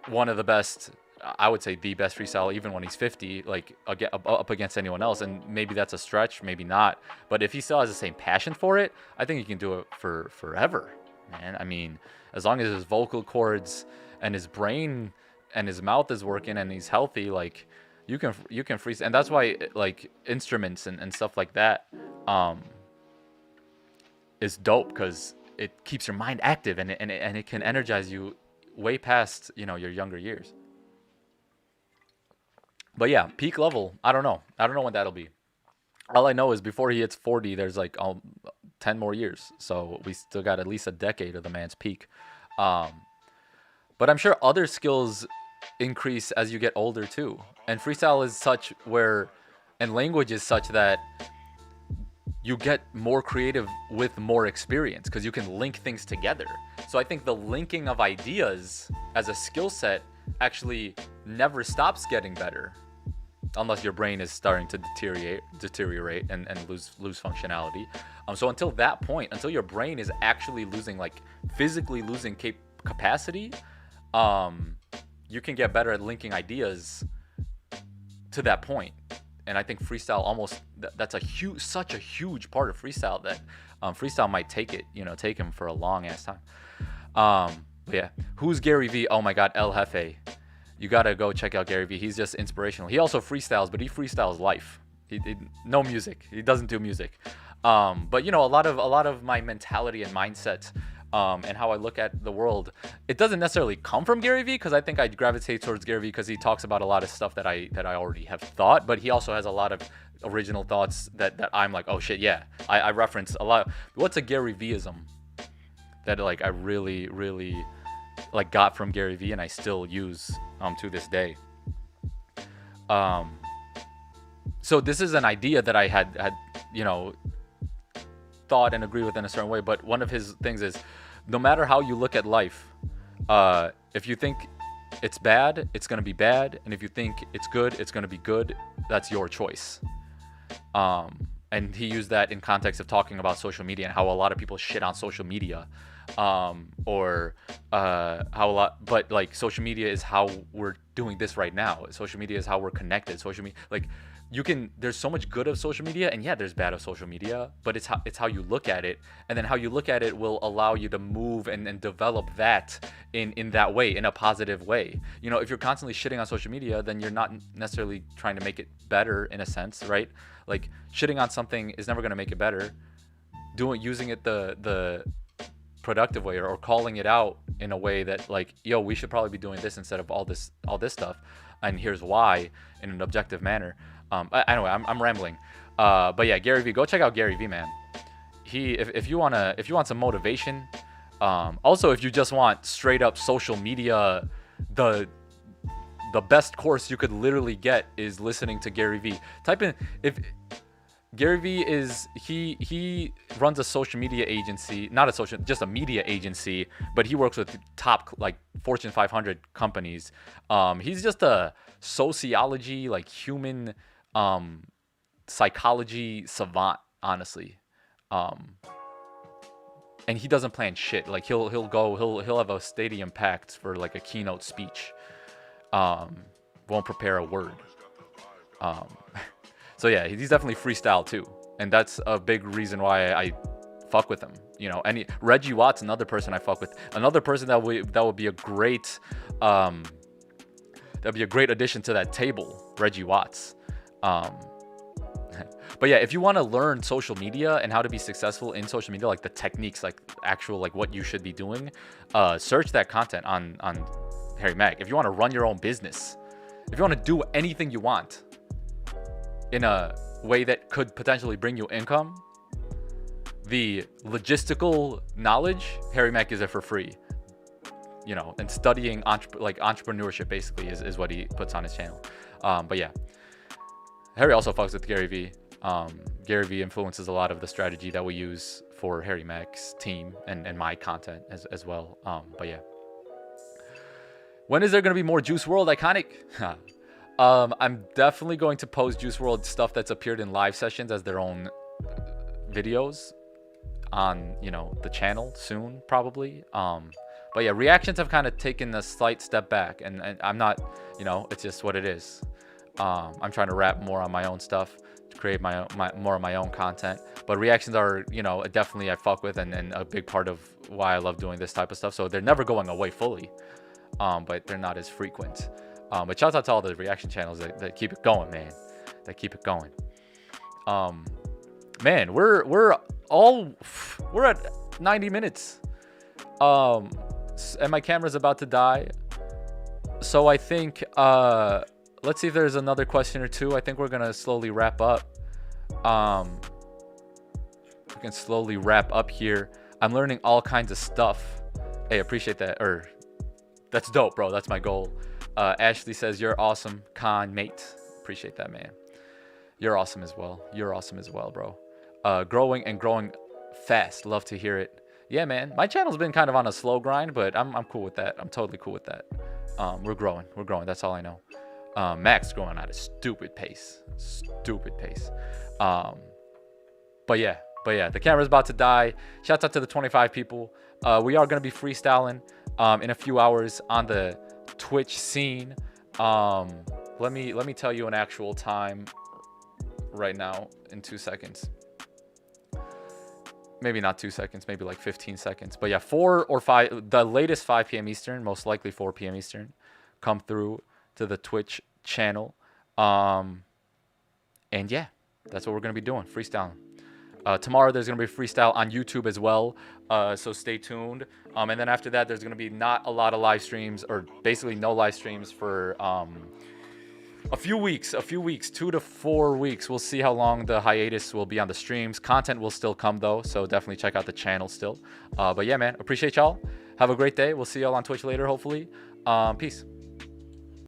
one of the best, I would say the best freestyle, even when he's 50, like up against anyone else. And maybe that's a stretch, maybe not. But if he still has the same passion for it, I think he can do it for forever, man. I mean, as long as his vocal cords and his brain and his mouth is working and he's healthy, like you can freestyle. And that's why, like, instruments and stuff like that is dope, because it keeps your mind active and it can energize you way past, you know, your younger years. But yeah, peak level, I don't know when that'll be. All I know is before he hits 40, there's like 10 more years, so we still got at least a decade of the man's peak. But I'm sure other skills increase as you get older too, and freestyle is such and language is such that you get more creative with more experience, because you can link things together. So I think the linking of ideas as a skill set actually never stops getting better, unless your brain is starting to deteriorate and lose functionality. So until that point, until your brain is actually losing, like physically losing capacity, you can get better at linking ideas to that point. And I think freestyle that's such a huge part of freestyle that freestyle might take him for a long ass time. But yeah, who's Gary V? Oh my God, El Jefe. You gotta go check out Gary V. He's just inspirational. He also freestyles, but he freestyles life. He no music. He doesn't do music. But you know, a lot of my mentality and mindset, and how I look at the world, it doesn't necessarily come from Gary V, because I think I gravitate towards Gary V because he talks about a lot of stuff that I already have thought, but he also has a lot of original thoughts that I'm like, oh shit, yeah. I reference a lot. What's a Gary V-ism that like I really like got from Gary V and I still use to this day? So this is an idea that I had you know, thought and agree with in a certain way, but one of his things is, no matter how you look at life, if you think it's bad, it's gonna be bad, and if you think it's good, it's gonna be good. That's your choice. And he used that in context of talking about social media and how a lot of people shit on social media, or how a lot, but like social media is how we're doing this right now. Social media is how we're connected. Social media, like there's so much good of social media, and yeah, there's bad of social media, but it's how you look at it, and then how you look at it will allow you to move and develop that in that way, in a positive way. You know, if you're constantly shitting on social media, then you're not necessarily trying to make it better in a sense, right? Like shitting on something is never going to make it better. Using it the productive way, or calling it out in a way that like, yo, we should probably be doing this instead of all this stuff, and here's why, in an objective manner. Anyway, I'm rambling. But yeah, Gary V, go check out Gary V, man. If you want some motivation, also if you just want straight up social media, the best course you could literally get is listening to Gary V. Type in, if Gary V is, he runs a social media agency, just a media agency, but he works with top like Fortune 500 companies. He's just a sociology, like human psychology savant, honestly. And he doesn't plan shit. Like he'll have a stadium packed for like a keynote speech. Won't prepare a word. So yeah, he's definitely freestyle too, and that's a big reason why I fuck with him. You know, and Reggie Watts, another person I fuck with, another person that would be a great that'd be a great addition to that table, Reggie Watts. But yeah, if you want to learn social media and how to be successful in social media, like the techniques, like actual, like what you should be doing, search that content on Harry Mack. If you want to run your own business, if you want to do anything you want in a way that could potentially bring you income, the logistical knowledge, Harry Mack is it for free. You know, and studying entrepreneurship basically is what he puts on his channel. But yeah, Harry also fucks with Gary V. Gary V influences a lot of the strategy that we use for Harry Mack's team and my content as well. But yeah, when is there going to be more Juice WRLD iKaanic? I'm definitely going to post Juice WRLD stuff that's appeared in live sessions as their own videos on, you know, the channel soon, probably. But yeah, reactions have kind of taken a slight step back, and I'm not, you know, it's just what it is. I'm trying to rap more on my own stuff, to create more of my own content. But reactions are, you know, definitely I fuck with, and a big part of why I love doing this type of stuff. So they're never going away fully, but they're not as frequent. But shout out to all the reaction channels that keep it going, man. That keep it going. Man, we're at 90 minutes. And my camera's about to die. So I think let's see if there's another question or two. I think we're gonna slowly wrap up. We can slowly wrap up here. I'm learning all kinds of stuff. Hey, appreciate that. That's dope, bro. That's my goal. Ashley says, you're awesome, Khan, mate. Appreciate that, man. You're awesome as well. You're awesome as well, bro. Growing and growing fast. Love to hear it. Yeah, man. My channel's been kind of on a slow grind, but I'm cool with that. I'm totally cool with that. We're growing. We're growing. That's all I know. Mac's growing at a stupid pace. Stupid pace. But yeah, the camera's about to die. Shouts out to the 25 people. We are going to be freestyling in a few hours on the Twitch scene. Let me tell you an actual time right now in 2 seconds. Maybe not 2 seconds, maybe like 15 seconds. But yeah, 4 or 5, the latest 5 p.m. Eastern, most likely 4 p.m. Eastern, come through to the Twitch channel. And yeah, that's what we're going to be doing, freestyling. Tomorrow there's going to be freestyle on YouTube as well, so stay tuned. And then after that, there's going to be not a lot of live streams, or basically no live streams for a few weeks, 2 to 4 weeks. We'll see how long the hiatus will be on the streams. Content will still come though, so definitely check out the channel still. But yeah, man, appreciate y'all. Have a great day. We'll see y'all on Twitch later, hopefully. Peace.